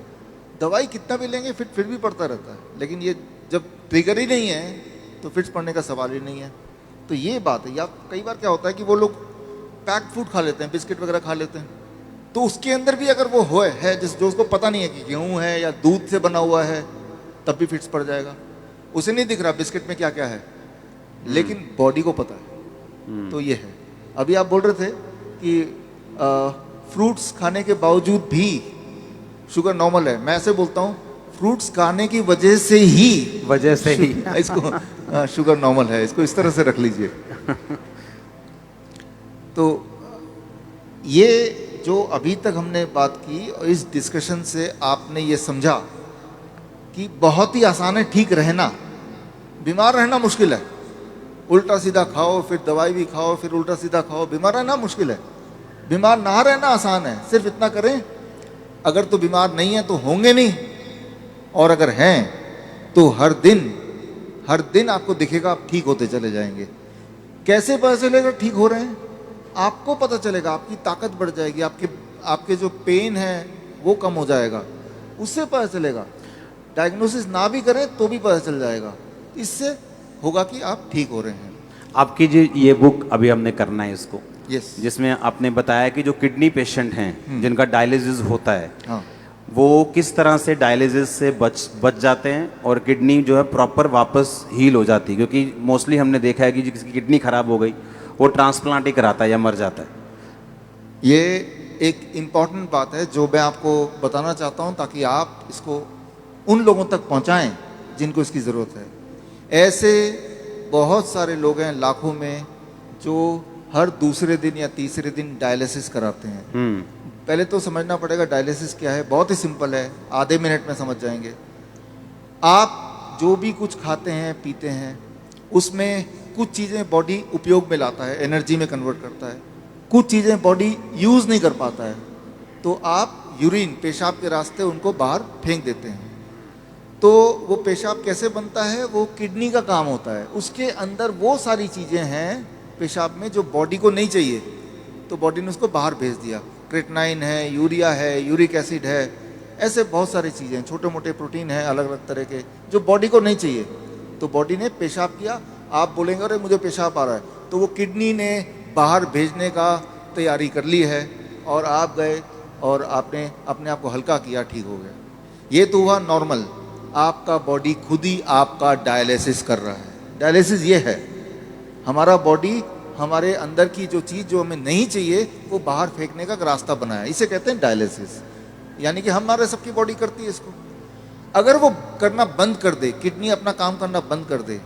दवाई कितना भी लेंगे फिट फिर भी पड़ता रहता है, लेकिन ये जब ट्रिगर ही नहीं है तो फिट्स पड़ने का सवाल ही नहीं है। तो ये बात है। या कई बार क्या होता है कि वो लोग पैक्ड फूड खा लेते हैं, बिस्किट वगैरह खा लेते हैं, तो उसके अंदर भी अगर वो है जिस जो उसको पता नहीं है कि गेहूं है या दूध से बना हुआ है, तब भी फिट्स पड़ जाएगा। उसे नहीं दिख रहा बिस्किट में क्या क्या है, लेकिन बॉडी को पता है। तो ये है। अभी आप बोल रहे थे कि फ्रूट्स खाने के बावजूद भी शुगर नॉर्मल है। मैं ऐसे बोलता हूँ, फ्रूट्स खाने की वजह से ही इसको शुगर नॉर्मल है, इसको इस तरह से रख लीजिए। तो ये जो अभी तक हमने बात की, और इस डिस्कशन से आपने ये समझा कि बहुत ही आसान है ठीक रहना, बीमार रहना मुश्किल है। उल्टा सीधा खाओ, फिर दवाई भी खाओ, फिर उल्टा सीधा खाओ, बीमार रहना मुश्किल है। बीमार ना रहना आसान है। सिर्फ इतना करें, अगर तो बीमार नहीं है तो होंगे नहीं, और अगर हैं तो हर दिन आपको दिखेगा आप ठीक होते चले जाएंगे। कैसे पता चलेगा ठीक हो रहे हैं? आपको पता चलेगा, आपकी ताकत बढ़ जाएगी, आपके जो पेन है वो कम हो जाएगा, उससे पता चलेगा। डायग्नोसिस ना भी करें तो भी पता चल जाएगा। इससे होगा कि आप ठीक हो रहे हैं। आपकी जो ये बुक अभी हमने करना है इसको, यस, जिसमें आपने बताया कि जो किडनी पेशेंट हैं जिनका डायलिसिस होता है, हाँ, वो किस तरह से डायलिसिस से बच जाते हैं और किडनी जो है प्रॉपर वापस हील हो जाती है। क्योंकि मोस्टली हमने देखा है कि जिसकी किडनी खराब हो गई वो ट्रांसप्लांट ही कराता है या मर जाता है। ये एक इम्पॉर्टेंट बात है जो मैं आपको बताना चाहता हूँ, ताकि आप इसको उन लोगों तक पहुँचाएं जिनको इसकी ज़रूरत है। ऐसे बहुत सारे लोग हैं, लाखों में, जो हर दूसरे दिन या तीसरे दिन डायलिसिस कराते हैं। पहले तो समझना पड़ेगा डायलिसिस क्या है। बहुत ही सिंपल है, आधे मिनट में समझ जाएंगे। आप जो भी कुछ खाते हैं पीते हैं, उसमें कुछ चीज़ें बॉडी उपयोग में लाता है, एनर्जी में कन्वर्ट करता है, कुछ चीज़ें बॉडी यूज़ नहीं कर पाता है, तो आप यूरिन, पेशाब के रास्ते उनको बाहर फेंक देते हैं। तो वो पेशाब कैसे बनता है? वो किडनी का काम होता है। उसके अंदर वो सारी चीज़ें हैं पेशाब में जो बॉडी को नहीं चाहिए, तो बॉडी ने उसको बाहर भेज दिया। क्रेटनाइन है, यूरिया है, यूरिक एसिड है, ऐसे बहुत सारी चीज़ें, छोटे मोटे प्रोटीन हैं अलग अलग तरह के, जो बॉडी को नहीं चाहिए। तो बॉडी ने पेशाब किया। आप बोलेंगे अरे मुझे पेशाब आ रहा है, तो वो किडनी ने बाहर भेजने का तैयारी कर ली है, और आप गए और आपने अपने आप को हल्का किया, ठीक हो गया। ये तो हुआ नॉर्मल। आपका बॉडी खुद ही आपका डायलिसिस कर रहा है। डायलिसिस ये है, हमारा बॉडी हमारे अंदर की जो चीज़ जो हमें नहीं चाहिए वो बाहर फेंकने का रास्ता बनाया, इसे कहते हैं डायलिसिस। यानी कि हमारे सबकी बॉडी करती है इसको। अगर वो करना बंद कर दे, किडनी अपना काम करना बंद कर दे,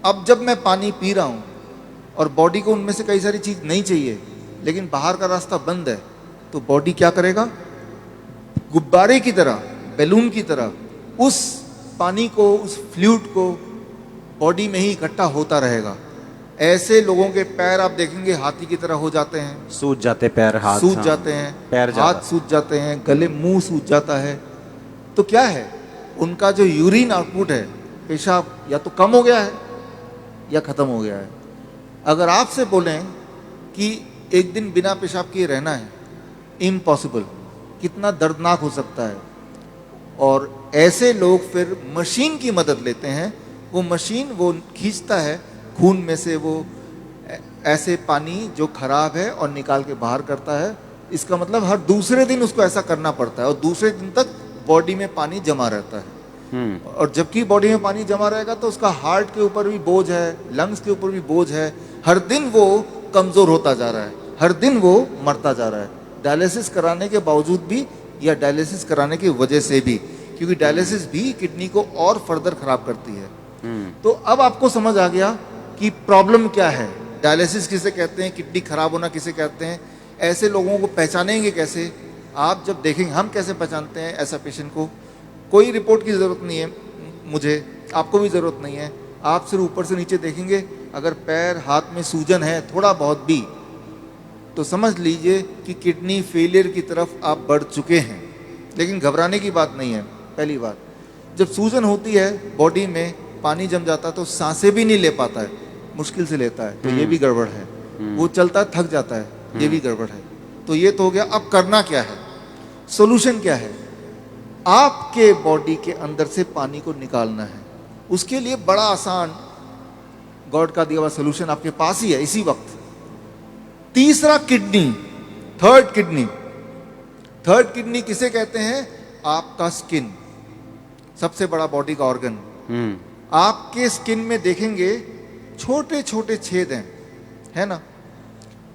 अब जब मैं पानी पी रहा हूँ और बॉडी को उनमें से कई सारी चीज़ नहीं चाहिए, लेकिन बाहर का रास्ता बंद है, तो बॉडी क्या करेगा? गुब्बारे की तरह, बैलून की तरह उस पानी को, उस फ्लूइड को बॉडी में ही इकट्ठा होता रहेगा। ऐसे लोगों के पैर आप देखेंगे हाथी की तरह हो जाते हैं, सूज जाते पैर, हाथ सूज जाते हैं, पैर हाथ सूज जाते हैं, गले मुंह सूज जाता है। तो क्या है? उनका जो यूरिन आउटपुट है, पेशाब, या तो कम हो गया है या खत्म हो गया है। अगर आपसे बोलें कि एक दिन बिना पेशाब किए रहना है, इम्पॉसिबल। कितना दर्दनाक हो सकता है। और ऐसे लोग फिर मशीन की मदद लेते हैं। वो मशीन वो खींचता है खून में से वो ऐसे पानी जो खराब है और निकाल के बाहर करता है। इसका मतलब हर दूसरे दिन उसको ऐसा करना पड़ता है, और दूसरे दिन तक बॉडी में पानी जमा रहता है। और जबकि बॉडी में पानी जमा रहेगा तो उसका हार्ट के ऊपर भी बोझ है, लंग्स के ऊपर भी बोझ है। हर दिन वो कमज़ोर होता जा रहा है, हर दिन वो मरता जा रहा है, डायलिसिस कराने के बावजूद भी या डायलिसिस कराने की वजह से भी, क्योंकि डायलिसिस भी किडनी को और फर्दर खराब करती है। तो अब आपको समझ आ गया कि प्रॉब्लम क्या है, डायलिसिस किसे कहते हैं, किडनी खराब होना किसे कहते हैं, ऐसे लोगों को पहचानेंगे कैसे? आप जब देखेंगे, हम कैसे पहचानते हैं ऐसा पेशेंट को? कोई रिपोर्ट की ज़रूरत नहीं है मुझे, आपको भी ज़रूरत नहीं है। आप सिर्फ ऊपर से नीचे देखेंगे, अगर पैर हाथ में सूजन है थोड़ा बहुत भी, तो समझ लीजिए कि किडनी फेलियर की तरफ आप बढ़ चुके हैं। लेकिन घबराने की बात नहीं है। पहली बात, जब सूजन होती है बॉडी में, पानी जम जाता है तो सांसें भी नहीं ले पाता है, मुश्किल से लेता है, तो ये भी गड़बड़ है। वो चलता है थक जाता है, ये भी गड़बड़ है। तो ये तो हो गया। अब करना क्या है, सोल्यूशन क्या है? आपके बॉडी के अंदर से पानी को निकालना है। उसके लिए बड़ा आसान गॉड का दिया हुआ सोल्यूशन आपके पास ही है इसी वक्त। तीसरा kidney, third kidney. Third kidney किसे कहते हैं? आपका स्किन, सबसे बड़ा बॉडी का ऑर्गन। आपके स्किन में देखेंगे छोटे छोटे छेद हैं, है ना?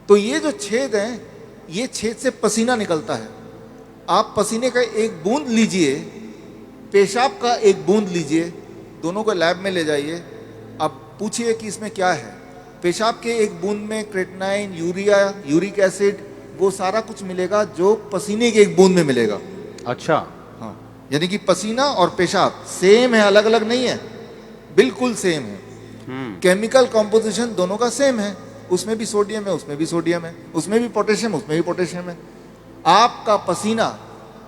तो ये जो छेद हैं, ये छेद से पसीना निकलता है। आप पसीने का एक बूंद लीजिए, पेशाब का एक बूंद लीजिए, दोनों को लैब में ले जाइए। अब पूछिए कि इसमें क्या है। पेशाब के एक बूंद में क्रेटिनाइन, यूरिया, यूरिक एसिड, वो सारा कुछ मिलेगा जो पसीने के एक बूंद में मिलेगा। अच्छा। हाँ, यानी कि पसीना और पेशाब सेम है, अलग अलग नहीं है, बिल्कुल सेम है। केमिकल कॉम्पोजिशन दोनों का सेम है। उसमें भी सोडियम है, उसमें भी सोडियम है, उसमें भी पोटेशियम, उसमें भी पोटेशियम है। आपका पसीना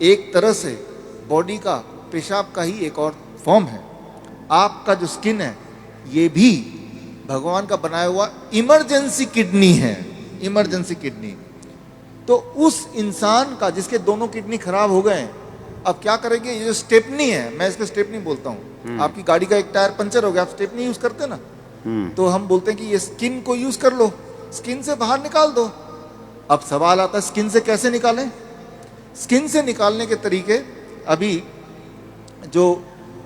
एक तरह से बॉडी का पेशाब का ही एक और फॉर्म है। आपका जो स्किन है, ये भी भगवान का बनाया हुआ इमरजेंसी किडनी है, इमरजेंसी किडनी। तो उस इंसान का जिसके दोनों किडनी खराब हो गए हैं, अब क्या करेंगे? ये जो स्टेपनी है, मैं इसको स्टेपनी बोलता हूँ। आपकी गाड़ी का एक टायर पंचर हो गया, आप स्टेपनी यूज करते हैं ना, तो हम बोलते हैं कि ये स्किन को यूज कर लो, स्किन से बाहर निकाल दो। अब सवाल आता है स्किन से कैसे निकालें? स्किन से निकालने के तरीके, अभी जो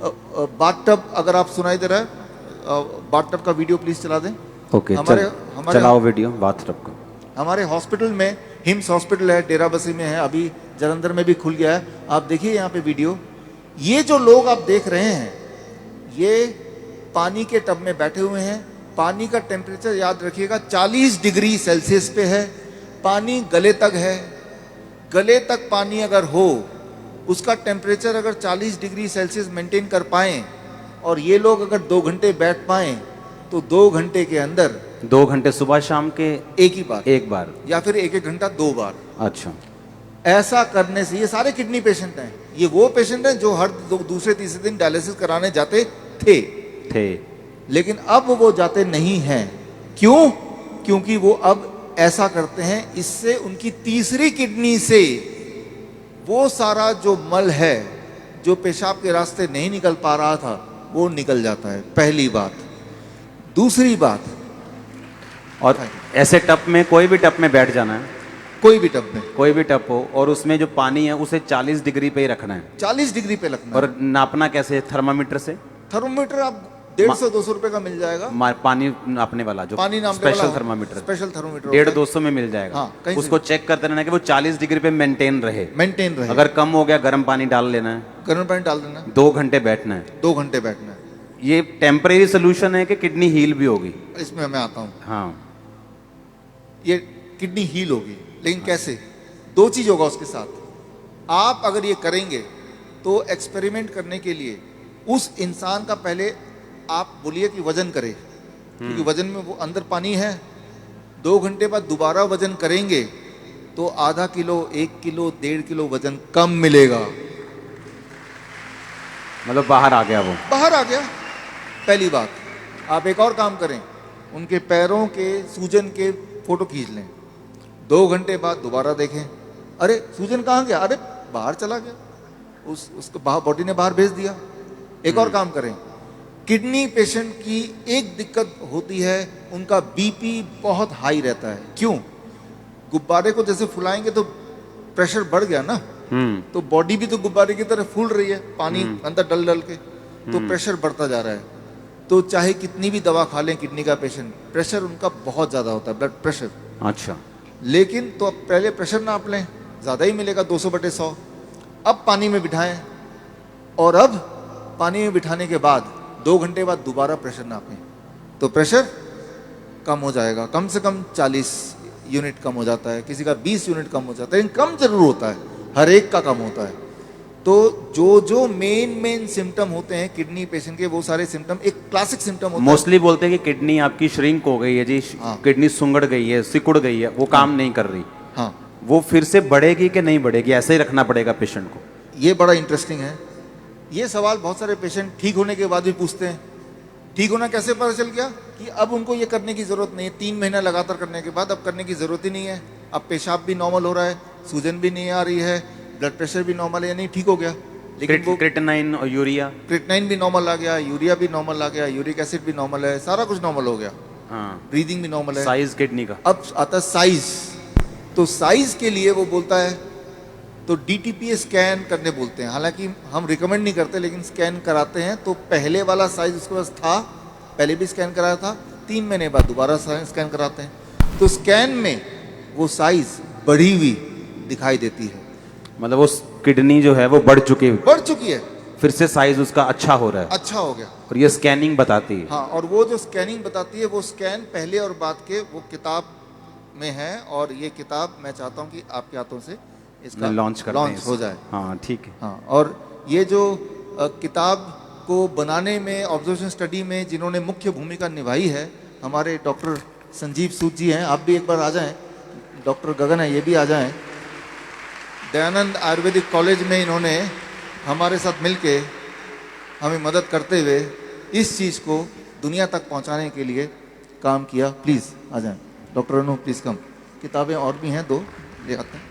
बाथटब, अगर आप सुनाई दे रहा है, बाथटब का वीडियो प्लीज चला दें। ओके, चलाओ वीडियो बाथटब का। हमारे हॉस्पिटल में, हिम्स हॉस्पिटल है, डेरा बसी में है, अभी जलंधर में भी खुल गया है। आप देखिए यहाँ पे वीडियो। ये जो लोग आप देख रहे हैं, ये पानी के टब में बैठे हुए हैं। पानी का टेम्परेचर याद रखिएगा 40 डिग्री सेल्सियस पे है। पानी गले तक है। गले तक पानी अगर हो, उसका टेम्परेचर अगर 40 डिग्री सेल्सियस मेंटेन कर पाएं, और ये लोग अगर 2 घंटे बैठ पाएं, तो 2 घंटे के अंदर 2 घंटे सुबह शाम के एक ही बार, एक बार, या फिर एक घंटा 2 बार। अच्छा। ऐसा करने से, ये सारे किडनी पेशेंट हैं, ये वो पेशेंट हैं जो हर दूसरे तीसरे दिन डायलिसिस कराने जाते थे, लेकिन अब वो जाते नहीं हैं। क्यों? क्योंकि वो अब ऐसा करते हैं, इससे उनकी तीसरी किडनी से वो सारा जो मल है, जो पेशाब के रास्ते नहीं निकल पा रहा था, वो निकल जाता है। पहली बात। दूसरी बात, और ऐसे टप में, कोई भी टप में बैठ जाना है, कोई भी टब में, कोई भी टप हो, और उसमें जो पानी है उसे 40 डिग्री पे ही रखना है। 40 डिग्री पे रखना है। और नापना कैसे? थर्मामीटर से। थर्मोमीटर आप 150-200 रुपए का मिल जाएगा। पानी नापने वाला, जो पानी नापने स्पेशल वाला थर्मामीटर, स्पेशल थर्मोमीटर 150-200 में मिल जाएगा। हाँ, कहीं से उसको चेक करते रहना कि वो 40 डिग्री पे मेंटेन रहे। मेंटेन रहे। अगर कम हो गया, गर्म पानी डाल लेना है, गर्म पानी डाल देना, 2 घंटे बैठना है। 2 घंटे बैठना है। ये टेम्परेरी सोल्यूशन है कि किडनी हील भी होगी? इसमें मैं आता हूँ। हाँ, ये किडनी हील होगी, लेकिन कैसे? 2 चीज होगा उसके साथ। आप अगर ये करेंगे तो एक्सपेरिमेंट करने के लिए उस इंसान का पहले आप बोलिए कि वजन करे, क्योंकि वजन में वो अंदर पानी है। 2 घंटे बाद दोबारा वजन करेंगे तो आधा किलो, 1 किलो, 1.5 किलो वजन कम मिलेगा। मतलब बाहर आ गया, वो बाहर आ गया। पहली बात। आप एक और काम करें, उनके पैरों के सूजन के फोटो खींच लें। 2 घंटे बाद दोबारा देखें, अरे सूजन कहाँ गया? अरे बाहर चला गया, उसको बॉडी ने बाहर भेज दिया। एक और काम करें, किडनी पेशेंट की एक दिक्कत होती है, उनका बीपी बहुत हाई रहता है। क्यों? गुब्बारे को जैसे फुलाएंगे तो प्रेशर बढ़ गया ना, तो बॉडी भी तो गुब्बारे की तरह फूल रही है, पानी अंदर डल डल के, तो प्रेशर बढ़ता जा रहा है। तो चाहे कितनी भी दवा खा लें किडनी का पेशेंट, प्रेशर उनका बहुत ज्यादा होता है, ब्लड प्रेशर। अच्छा। लेकिन तो अब पहले प्रेशर नाप लें, ज्यादा ही मिलेगा, 200/100। अब पानी में बिठाएं, और अब पानी में बिठाने के बाद 2 घंटे बाद दोबारा प्रेशर नापें, तो प्रेशर कम हो जाएगा, कम से कम 40 यूनिट कम हो जाता है, किसी का 20 यूनिट कम हो जाता है, लेकिन कम जरूर होता है, हर एक का कम होता है। तो जो जो मेन सिम्टम होते हैं किडनी पेशेंट के, वो सारे सिम्टम एक क्लासिक सिम्टम होता मोस्टली बोलते हैं कि किडनी आपकी श्रिंक हो गई है जी, हाँ। किडनी सुंगड़ गई है, सिकुड़ गई है, वो काम नहीं कर रही। है। हाँ, वो फिर से बढ़ेगी कि नहीं बढ़ेगी, ऐसे ही रखना पड़ेगा पेशेंट को? ये बड़ा इंटरेस्टिंग है। ये सवाल बहुत सारे पेशेंट ठीक होने के बाद भी पूछते हैं। ठीक होना कैसे पता चल गया कि अब उनको ये करने की ज़रूरत नहीं है, 3 महीना लगातार करने के बाद अब करने की ज़रूरत ही नहीं है, अब पेशाब भी नॉर्मल हो रहा है, सूजन भी नहीं आ रही है, ब्लड प्रेशर भी नॉर्मल है, नहीं ठीक हो गया। लेकिन वो क्रिटेनाइन और यूरिया, क्रिटेनाइन भी नॉर्मल आ गया, यूरिया भी नॉर्मल आ गया, यूरिक एसिड भी नॉर्मल है, सारा कुछ नॉर्मल हो गया, हाँ, ब्रीदिंग भी नॉर्मल है। साइज किडनी का। अब आता है साइज। तो साइज के लिए वो बोलता है तो डीटीपीए स्कैन करने बोलते हैं, हालांकि हम रिकमेंड नहीं करते, लेकिन स्कैन कराते हैं। तो पहले वाला साइज उसके पास था, पहले भी स्कैन कराया था, 3 महीने बाद दोबारा स्कैन कराते हैं, तो स्कैन में वो साइज बढ़ी हुई दिखाई देती है, मतलब वो किडनी जो है वो बढ़ चुकी है, बढ़ चुकी है, फिर से साइज उसका अच्छा हो रहा है, अच्छा हो गया। और ये स्कैनिंग बताती है। हाँ, और वो जो स्कैनिंग बताती है, वो स्कैन पहले और बाद के वो किताब में है, और ये किताब मैं चाहता हूँ कि आपके हाथों से इसका लॉन्च हो जाए। हाँ ठीक है। हाँ, और ये जो किताब को बनाने में, ऑब्जर्वेशन स्टडी में जिन्होंने मुख्य भूमिका निभाई है, हमारे डॉक्टर संजीव सूद जी हैं। आप भी एक बार आ जाएं, डॉक्टर गगन है, ये भी आ जाएं। दयानंद आयुर्वेदिक कॉलेज में इन्होंने हमारे साथ मिलके हमें मदद करते हुए इस चीज़ को दुनिया तक पहुंचाने के लिए काम किया। प्लीज़ आ जाएं डॉक्टर अनु, प्लीज़ कम। किताबें और भी हैं, 2 ले आते हैं।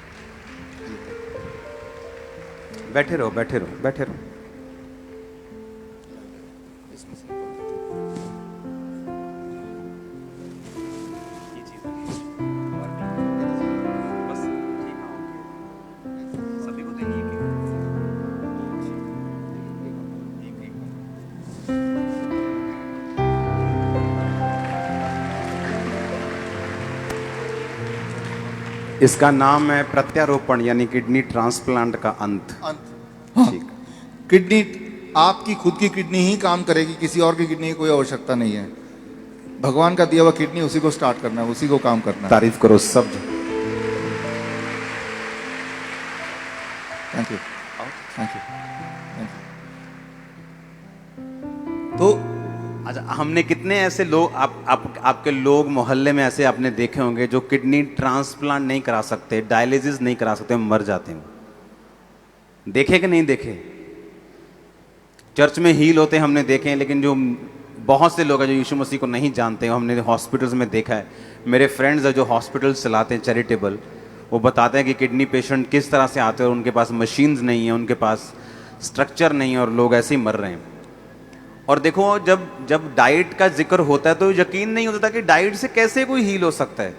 बैठे रहो, बैठे रहो, बैठे रहो। इसका नाम है प्रत्यारोपण, यानी किडनी ट्रांसप्लांट का अंत। ठीक। किडनी, आपकी खुद की किडनी ही काम करेगी, किसी और की किडनी की कोई आवश्यकता नहीं है। भगवान का दिया हुआ किडनी, उसी को स्टार्ट करना है, उसी को काम करना है। तारीफ करो सब। Thank you, thank you, thank you. तो अच्छा, हमने कितने ऐसे लोग आपके लोग मोहल्ले में ऐसे आपने देखे होंगे जो किडनी ट्रांसप्लांट नहीं करा सकते, डायलिसिस नहीं करा सकते, मर जाते हैं। देखे कि नहीं देखे? चर्च में हील होते हमने देखे हैं, लेकिन जो बहुत से लोग हैं जो यीशु मसीह को नहीं जानते, हमने हॉस्पिटल्स में देखा है। मेरे फ्रेंड्स हैं जो हॉस्पिटल्स चलाते हैं चैरिटेबल, वो बताते हैं कि किडनी पेशेंट किस तरह से आते हैं और उनके पास मशीन्स नहीं है, उनके पास स्ट्रक्चर नहीं है, और लोग ऐसे ही मर रहे हैं। और देखो, जब डाइट का जिक्र होता है तो यकीन नहीं होता कि डाइट से कैसे कोई हील हो सकता है,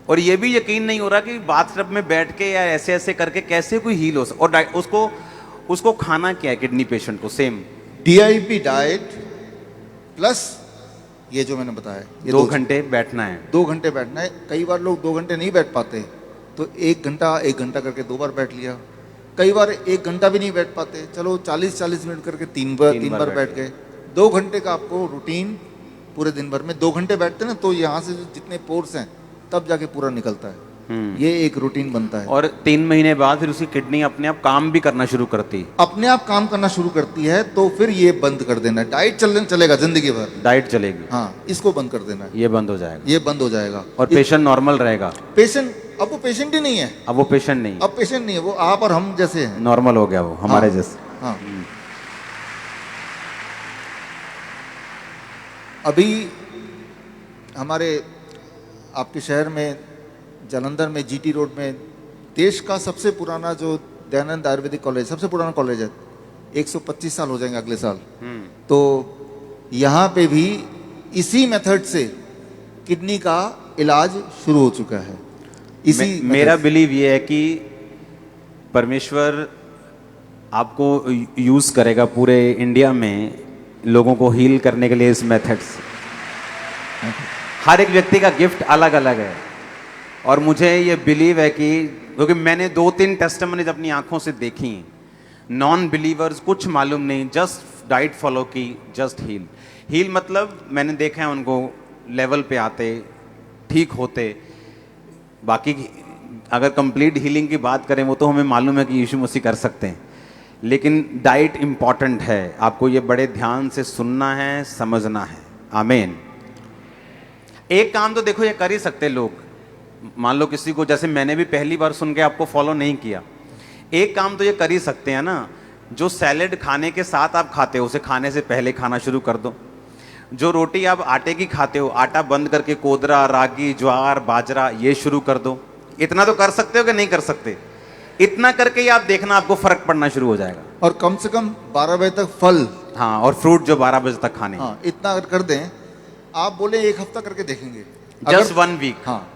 और ये भी यकीन नहीं हो रहा कि बाथटब में बैठ के या ऐसे ऐसे करके कैसे कोई हील हो सकता। और उसको खाना क्या है किडनी पेशेंट को? सेम DIP डाइट प्लस ये जो मैंने बताया, ये 2 घंटे बैठना है, 2 घंटे बैठना है। कई बार लोग 2 घंटे नहीं बैठ पाते, तो 1 घंटा करके 2 बार बैठ लिया। कई बार 1 घंटा भी नहीं बैठ पाते, चलो 40 मिनट करके 3 बार बैठ गए। 2 घंटे का आपको रूटीन पूरे दिन भर में 2 घंटे बैठते ना, तो यहाँ से जितने पोर्स हैं तब जाके पूरा निकलता है। ये एक रूटीन बनता है। और 3 महीने बाद फिर उसकी किडनी अपने आप काम भी करना शुरू करती है। अपने आप काम करना शुरू करती है, तो फिर ये बंद कर देना है। डाइट चलेगा जिंदगी भर, डाइट चलेगी, हाँ, इसको बंद कर देना है। ये बंद हो जाएगा, ये बंद हो जाएगा, और पेशेंट नॉर्मल रहेगा। पेशेंट, अब वो पेशेंट ही नहीं है, अब वो पेशेंट नहीं, अब पेशेंट नहीं है, वो आप और हम जैसे हैं, नॉर्मल हो गया वो, हमारे जैसे। हाँ। अभी हमारे आपके शहर में, जालंधर में, GT रोड में, देश का सबसे पुराना जो दयानंद आयुर्वेदिक कॉलेज, सबसे पुराना कॉलेज है, 125 साल हो जाएंगे अगले साल। तो यहाँ पे भी इसी मेथड से किडनी का इलाज शुरू हो चुका है। मेरा बिलीव ये है कि परमेश्वर आपको यूज करेगा पूरे इंडिया में लोगों को हील करने के लिए इस मेथड से। हर एक व्यक्ति का गिफ्ट अलग अलग है, और मुझे ये बिलीव है कि, क्योंकि मैंने 2-3 टेस्टिमनीज अपनी आंखों से देखी हैं, नॉन बिलीवर्स कुछ मालूम नहीं, जस्ट डाइट फॉलो की, जस्ट हील। मतलब मैंने देखा है उनको लेवल पे आते, ठीक होते। बाकी अगर कंप्लीट हीलिंग की बात करें वो तो हमें मालूम है कि यीशु मसीह कर सकते हैं, लेकिन डाइट इंपॉर्टेंट है। आपको ये बड़े ध्यान से सुनना है, समझना है। आमीन। एक काम तो देखो ये कर ही सकते लोग, मान लो किसी को, जैसे मैंने भी पहली बार सुन के आपको फॉलो नहीं किया, एक काम तो ये कर ही सकते हैं ना, जो सैलेड खाने के साथ आप खाते हो उसे खाने से पहले खाना शुरू कर दो। जो रोटी आप आटे की खाते हो, आटा बंद करके कोदरा, रागी, ज्वार, बाजरा ये शुरू कर दो। इतना तो कर सकते हो कि नहीं कर सकते? इतना करके ही आप देखना आपको फर्क पड़ना शुरू हो जाएगा। और कम से कम 12 बजे तक फल, हाँ, और फ्रूट जो 12 बजे तक खाने। हाँ, इतना अगर कर दें, आप बोले एक हफ्ता करके देखेंगे, जस्ट 1 वीक। हाँ,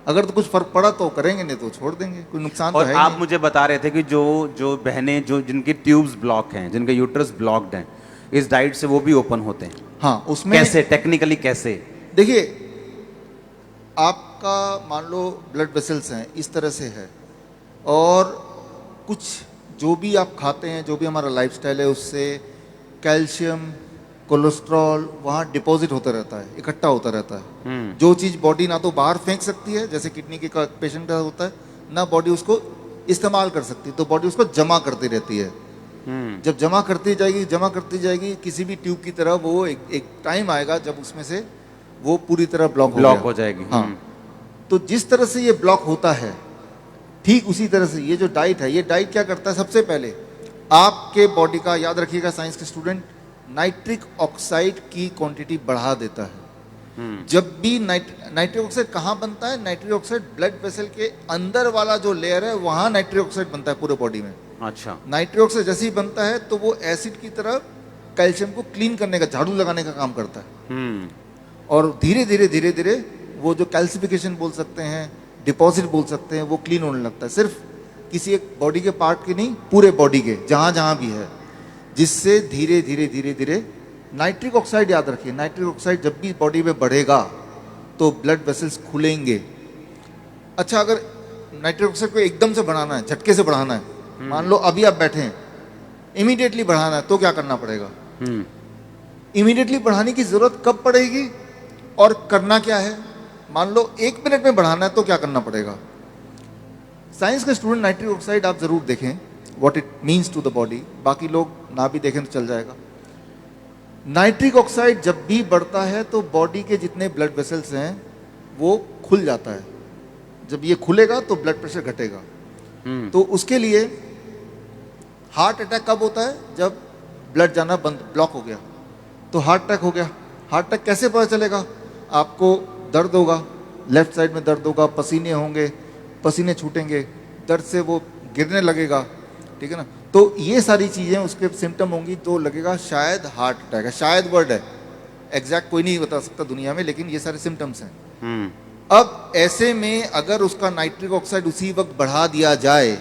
अगर तो कुछ फर्क पड़ा तो करेंगे, नहीं तो छोड़ देंगे, कोई नुकसान तो और है आप नहीं। मुझे बता रहे थे कि जो बहनें जो जिनकी ट्यूब्स ब्लॉक हैं, जिनके यूट्रस ब्लॉक्ड हैं, इस डाइट से वो भी ओपन होते हैं। हाँ, उसमें कैसे, टेक्निकली कैसे? देखिए, आपका मान लो ब्लड वेसल्स हैं इस तरह से है, और कुछ जो भी आप खाते हैं, जो भी हमारा लाइफस्टाइल है, उससे कैल्शियम, कोलेस्ट्रॉल वहाँ डिपॉजिट होता रहता है, इकट्ठा होता रहता है। जो चीज़ बॉडी ना तो बाहर फेंक सकती है, जैसे किडनी के पेशेंट का होता है, ना बॉडी उसको इस्तेमाल कर सकती, तो बॉडी उसको जमा करती रहती है। जब जमा करती जाएगी किसी भी ट्यूब की तरह, वो एक टाइम आएगा जब उसमें से वो पूरी तरह ब्लॉक हो जाएगी। हाँ, तो जिस तरह से ये ब्लॉक होता है, ठीक उसी तरह से ये जो डाइट है, ये डाइट क्या करता है, सबसे पहले आपके बॉडी का, याद रखिएगा साइंस के स्टूडेंट, नाइट्रिक ऑक्साइड की क्वांटिटी बढ़ा देता है। जब भी नाइट्रिक ऑक्साइड कहाँ बनता है? नाइट्रिक ऑक्साइड ब्लड वेसल के अंदर वाला जो लेयर है वहाँ नाइट्रिक ऑक्साइड बनता है पूरे बॉडी में। अच्छा। नाइट्रिक ऑक्साइड जैसे ही बनता है तो वो एसिड की तरह कैल्शियम को क्लीन करने का, झाड़ू लगाने का काम करता है। और धीरे धीरे वो जो कैल्सिफिकेशन बोल सकते हैं, डिपॉजिट बोल सकते हैं, वो क्लीन होने लगता है। सिर्फ किसी एक बॉडी के पार्ट के नहीं, पूरे बॉडी के जहाँ जहाँ भी है, जिससे धीरे धीरे नाइट्रिक ऑक्साइड, याद रखिए, नाइट्रिक ऑक्साइड जब भी बॉडी में बढ़ेगा तो ब्लड वेसल्स खुलेंगे। अच्छा, अगर नाइट्रिक ऑक्साइड को एकदम से बढ़ाना है, झटके से बढ़ाना है, मान लो अभी आप बैठे हैं, इमीडिएटली बढ़ाना है, तो क्या करना पड़ेगा? इमीडिएटली बढ़ाने की जरूरत कब पड़ेगी और करना क्या है? मान लो 1 मिनट में बढ़ाना है तो क्या करना पड़ेगा? साइंस का स्टूडेंट नाइट्रिक ऑक्साइड आप जरूर देखें, what it means to the body, बाकी लोग ना भी देखें तो चल जाएगा। नाइट्रिक ऑक्साइड जब भी बढ़ता है तो बॉडी के जितने ब्लड वेसल्स हैं वो खुल जाता है। जब ये खुलेगा तो ब्लड प्रेशर घटेगा। तो उसके लिए हार्ट अटैक कब होता है? जब ब्लड जाना बंद, ब्लॉक हो गया, तो हार्ट अटैक हो गया। हार्ट अटैक कैसे पता चलेगा? आपको दर्द होगा, लेफ्ट साइड में दर्द होगा, पसीने होंगे, पसीने छूटेंगे, दर्द से वो गिरने लगेगा, ठीक है ना? तो ये सारी चीज़ें उसके सिम्टम होंगी, तो लगेगा शायद हार्ट अटैक है। शायद वर्ड है, एग्जैक्ट कोई नहीं बता सकता दुनिया में, लेकिन ये सारे सिम्टम्स हैं। अब ऐसे में अगर उसका नाइट्रिक ऑक्साइड उसी वक्त बढ़ा दिया जाए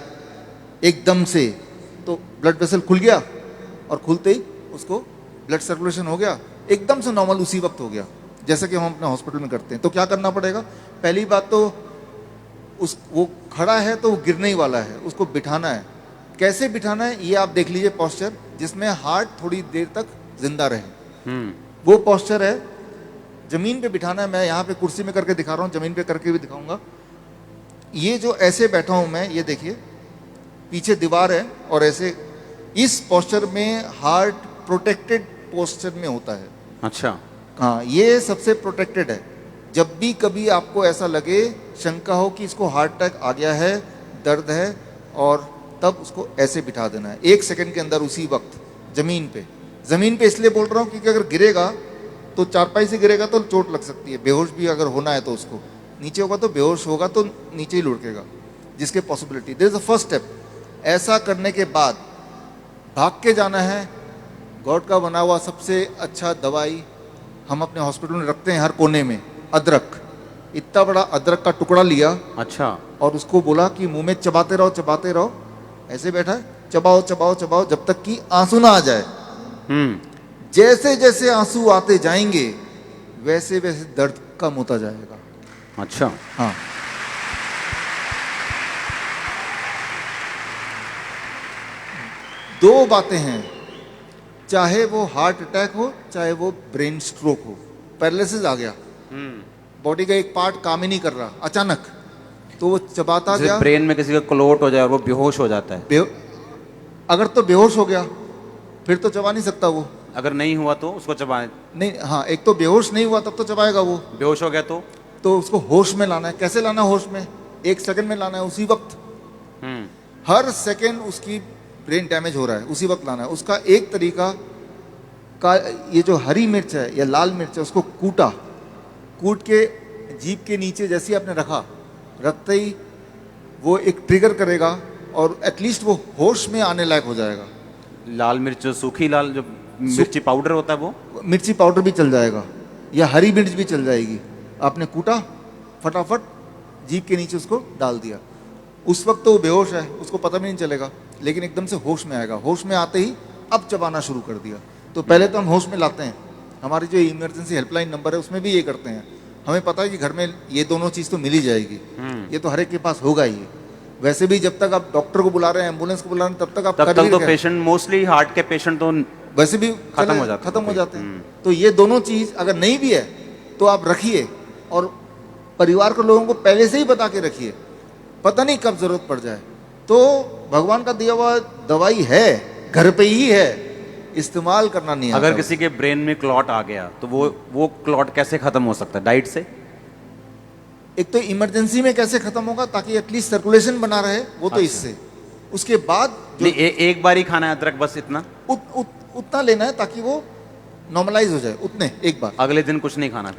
एकदम से, तो ब्लड वेसल खुल गया, और खुलते ही उसको ब्लड सर्कुलेशन हो गया, एकदम से नॉर्मल उसी वक्त हो गया, जैसा कि हम अपने हॉस्पिटल में करते हैं। तो क्या करना पड़ेगा? पहली बात तो वो खड़ा है तो वो गिरने ही वाला है, उसको बिठाना है। कैसे बिठाना है ये आप देख लीजिए, पोस्चर जिसमें हार्ट थोड़ी देर तक जिंदा रहे, वो पोस्चर है। जमीन पे बिठाना है, मैं यहाँ पे कुर्सी में करके दिखा रहा हूँ, जमीन पे करके भी दिखाऊंगा। ये जो ऐसे बैठा हूँ मैं, ये देखिए पीछे दीवार है, और ऐसे इस पोस्चर में हार्ट प्रोटेक्टेड पोस्चर में होता है। अच्छा, हाँ, ये सबसे प्रोटेक्टेड है। जब भी कभी आपको ऐसा लगे, शंका हो कि इसको हार्ट अटैक आ गया है, दर्द है, और तब उसको ऐसे बिठा देना है 1 सेकंड के अंदर, उसी वक्त ज़मीन पे इसलिए बोल रहा हूँ क्योंकि अगर गिरेगा तो चारपाई से गिरेगा तो चोट लग सकती है। बेहोश भी अगर होना है तो उसको, नीचे होगा तो बेहोश होगा तो नीचे ही लुढ़केगा, जिसके possibility. This is the first step. ऐसा करने के बाद भाग के जाना है। गॉड का बना हुआ सबसे अच्छा दवाई हम अपने हॉस्पिटल में रखते हैं हर कोने में, अदरक। इतना बड़ा अदरक का टुकड़ा लिया, अच्छा, और उसको बोला कि मुंह में चबाते रहो। ऐसे बैठा है, चबाओ जब तक कि आंसू ना आ जाए। जैसे जैसे आंसू आते जाएंगे वैसे वैसे दर्द कम होता जाएगा। अच्छा, हाँ, दो बातें हैं, चाहे वो हार्ट अटैक हो, चाहे वो ब्रेन स्ट्रोक हो, पैरालिसिस आ गया, बॉडी का एक पार्ट काम ही नहीं कर रहा अचानक, तो वो चबाता जैसे गया। ब्रेन में किसी का क्लोट हो जाए और वो बेहोश हो जाता है, अगर तो बेहोश हो गया फिर तो चबा नहीं सकता वो। अगर नहीं हुआ तो उसको चबाए, नहीं, हाँ, एक तो बेहोश नहीं हुआ तब तो चबाएगा वो। बेहोश हो गया तो उसको होश में लाना है। कैसे लाना है होश में? 1 सेकंड में लाना है, उसी वक्त। हम्म हर सेकंड उसकी ब्रेन डैमेज हो रहा है, उसी वक्त लाना है। उसका एक तरीका का, ये जो हरी मिर्च है या लाल मिर्च है, उसको कूट के जीभ के नीचे जैसे ही आपने रखते ही वो एक ट्रिगर करेगा और एटलीस्ट वो होश में आने लायक हो जाएगा। लाल मिर्च जो सूखी लाल जो मिर्ची पाउडर होता है वो, मिर्ची पाउडर भी चल जाएगा या हरी मिर्च भी चल जाएगी। आपने कूटा, फटाफट जीभ के नीचे उसको डाल दिया, उस वक्त तो वो बेहोश है, उसको पता भी नहीं चलेगा, लेकिन एकदम से होश में आएगा। होश में आते ही अब चबाना शुरू कर दिया। तो पहले तो हम होश में लाते हैं। हमारी जो इमरजेंसी हेल्पलाइन नंबर है उसमें भी ये करते हैं। हमें पता है कि घर में ये दोनों चीज़ तो मिल ही जाएगी, ये तो हर एक के पास होगा ही। वैसे भी जब तक आप डॉक्टर को बुला रहे हैं, एम्बुलेंस को बुला रहे हैं, तब तक आप तब कर तक ही तो रहे हैं। पेशेंट, मोस्टली हार्ट के पेशेंट तो वैसे भी खत्म हो जाते हैं। खत्म हो जाते हैं। तो ये दोनों चीज अगर नहीं भी है तो आप रखिए और परिवार के लोगों को पहले से ही बता के रखिए, पता नहीं कब जरूरत पड़ जाए। तो भगवान का दिया हुआ दवाई है, घर पे ही है, इस्तेमाल करना नहीं आता। अगर किसी के ब्रेन में क्लॉट आ गया तो वो क्लॉट कैसे खत्म हो सकता है? डाइट से? एक तो इमरजेंसी में कैसे खत्म होगा ताकि एटलीस्ट सर्कुलेशन बना रहे, वो तो अच्छा। इससे। उसके बाद नहीं, एक बार ही खाना है अदरक, बस इतना? उतना लेना है ताकि वो नॉर्मलाइज हो जाए, उतने एक बार। अगले दिन कुछ नहीं खाना,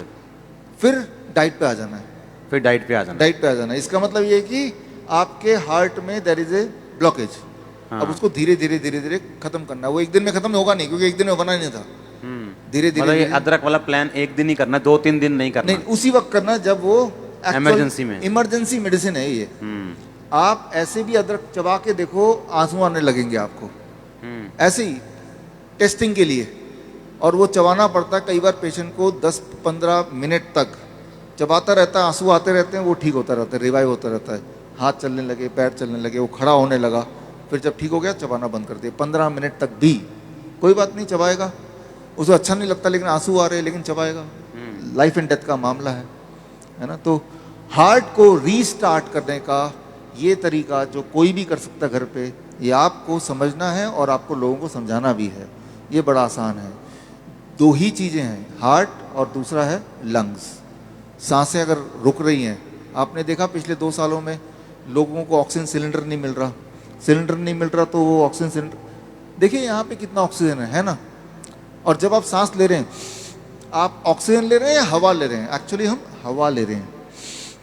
फिर डाइट पे आ जाना है। फिर डाइट पे आ जाना। डाइट पे आ जाना है। इसका मतलब ये है कि आपके हार्ट में देयर इज ए ब्लॉकेज। हाँ। अब उसको धीरे धीरे धीरे धीरे खत्म करना है। वो एक दिन में खत्म होगा नहीं, क्योंकि एक दिन में बना ही नहीं था। धीरे मतलब ये धीरे अदरक वाला प्लान एक दिन ही करना, 2-3 दिन नहीं करना। नहीं, उसी वक्त करना जब वो इमरजेंसी में। इमरजेंसी मेडिसिन है ये। आप ऐसे भी अदरक चबा के देखो, आंसू आने लगेंगे आपको, ऐसे ही टेस्टिंग के लिए। और वो चबाना पड़ता है कई बार पेशेंट को 10-15 मिनट तक चबाता रहता है, आंसू आते रहते हैं, वो ठीक होता रहता है, रिवाइव होता रहता है। हाथ चलने लगे, पैर चलने लगे, वो खड़ा होने लगा, फिर जब ठीक हो गया चबाना बंद कर दिया। 15 मिनट तक भी कोई बात नहीं, चबाएगा। उसे अच्छा नहीं लगता लेकिन आंसू आ रहे हैं, लेकिन चबाएगा। लाइफ एंड डेथ का मामला है ना। तो हार्ट को रीस्टार्ट करने का ये तरीका जो कोई भी कर सकता है घर पे, ये आपको समझना है और आपको लोगों को समझाना भी है। ये बड़ा आसान है। 2 ही चीज़ें हैं, हार्ट और दूसरा है लंग्स। सांसें अगर रुक रही हैं, आपने देखा पिछले 2 सालों में लोगों को ऑक्सीजन सिलेंडर नहीं मिल रहा। सिलेंडर नहीं मिल रहा तो वो ऑक्सीजन सिलेंडर, देखिए यहाँ पे कितना ऑक्सीजन है ना। और जब आप सांस ले रहे हैं, आप ऑक्सीजन ले रहे हैं या हवा ले रहे हैं? एक्चुअली हम हवा ले रहे हैं।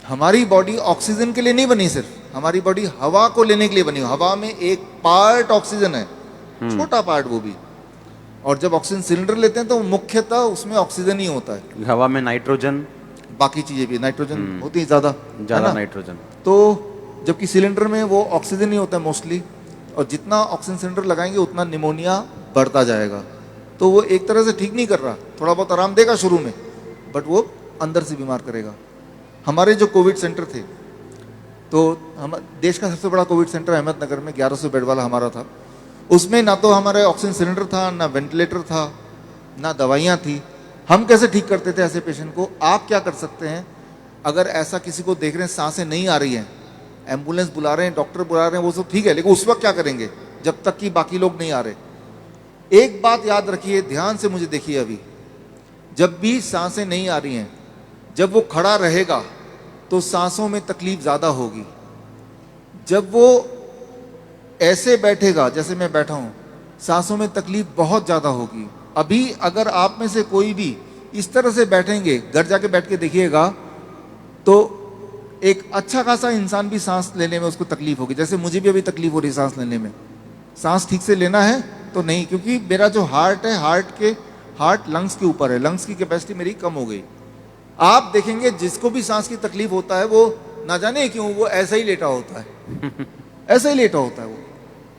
हमारी बॉडी ऑक्सीजन के लिए नहीं बनी, सिर्फ हमारी बॉडी हवा को लेने के लिए बनी। हवा में एक पार्ट ऑक्सीजन है, छोटा पार्ट वो भी। और जब ऑक्सीजन सिलेंडर लेते हैं तो मुख्यतः उसमें ऑक्सीजन ही होता है। हवा में नाइट्रोजन, बाकी चीजें भी, नाइट्रोजन होती है ज्यादा नाइट्रोजन। तो जबकि सिलेंडर में वो ऑक्सीजन ही होता है मोस्टली। और जितना ऑक्सीजन सिलेंडर लगाएंगे उतना निमोनिया बढ़ता जाएगा। तो वो एक तरह से ठीक नहीं कर रहा, थोड़ा बहुत आराम देगा शुरू में, बट वो अंदर से बीमार करेगा। हमारे जो कोविड सेंटर थे, तो हम देश का सबसे बड़ा कोविड सेंटर अहमदनगर में 1100 बेड वाला हमारा था। उसमें ना तो हमारे ऑक्सीजन सिलेंडर था, ना वेंटिलेटर था, ना दवाइयाँ थी। हम कैसे ठीक करते थे ऐसे पेशेंट को? आप क्या कर सकते हैं, अगर ऐसा किसी को देख रहे हैं सांसें नहीं आ रही हैं, एम्बुलेंस बुला रहे हैं, डॉक्टर बुला रहे हैं, वो सब ठीक है, लेकिन उस वक्त क्या करेंगे जब तक कि बाकी लोग नहीं आ रहे? एक बात याद रखिए, ध्यान से मुझे देखिए। अभी जब भी सांसें नहीं आ रही हैं, जब वो खड़ा रहेगा तो सांसों में तकलीफ ज़्यादा होगी। जब वो ऐसे बैठेगा जैसे मैं बैठा हूँ, सांसों में तकलीफ बहुत ज़्यादा होगी। अभी अगर आप में से कोई भी इस तरह से बैठेंगे, घर जाके बैठ के देखिएगा, तो एक अच्छा खासा इंसान भी सांस लेने में उसको तकलीफ होगी। जैसे मुझे भी अभी तकलीफ हो रही है सांस लेने में। सांस ठीक से लेना है तो नहीं, क्योंकि मेरा जो हार्ट है, हार्ट लंग्स के ऊपर है, लंग्स की कैपेसिटी मेरी कम हो गई। आप देखेंगे जिसको भी सांस की तकलीफ होता है, वो ना जाने क्यों वो ऐसा ही लेटा होता है ऐसा ही लेटा होता है वो।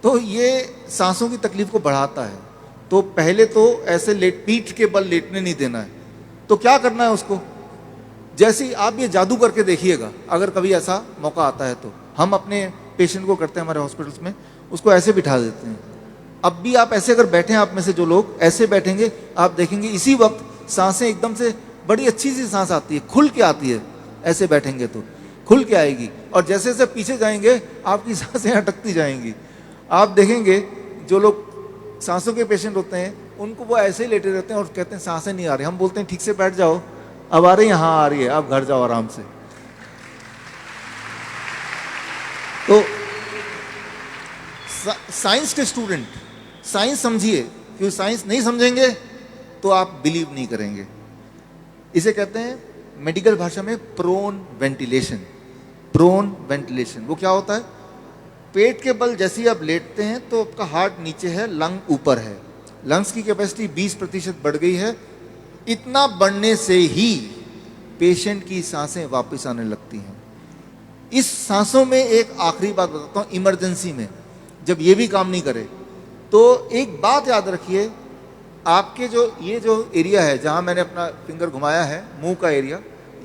तो ये सांसों की तकलीफ को बढ़ाता है। तो पहले तो ऐसे पीठ के बल लेटने नहीं देना है। तो क्या करना है उसको, जैसे ही आप ये जादू करके देखिएगा, अगर कभी ऐसा मौका आता है तो। हम अपने पेशेंट को करते हैं हमारे हॉस्पिटल्स में, उसको ऐसे बिठा देते हैं। अब भी आप ऐसे अगर बैठे हैं, आप में से जो लोग ऐसे बैठेंगे, आप देखेंगे इसी वक्त सांसें एकदम से बड़ी अच्छी सी सांस आती है, खुल के आती है, ऐसे बैठेंगे तो खुल के आएगी, और जैसे जैसे पीछे जाएंगे आपकी सांसें अटकती जाएंगी। आप देखेंगे जो लोग सांसों के पेशेंट होते हैं उनको वो ऐसे ही लेटे रहते हैं और कहते हैं सांसें नहीं आ रही। हम बोलते हैं ठीक से बैठ जाओ, अब आ रही है, हाँ आ रही है, आप घर जाओ आराम से। तो साइंस के स्टूडेंट साइंस समझिए, क्योंकि साइंस नहीं समझेंगे तो आप बिलीव नहीं करेंगे। इसे कहते हैं मेडिकल भाषा में प्रोन वेंटिलेशन। प्रोन वेंटिलेशन वो क्या होता है? पेट के बल जैसे ही आप लेटते हैं तो आपका हार्ट नीचे है, लंग ऊपर है, लंग्स की कैपेसिटी 20% बढ़ गई है। इतना बढ़ने से ही पेशेंट की सांसें वापस आने लगती हैं। इस सांसों में एक आखिरी बात बताता हूं, इमरजेंसी में जब ये भी काम नहीं करे तो एक बात याद रखिए, आपके ये जो एरिया है जहां मैंने अपना फिंगर घुमाया है, मुंह का एरिया,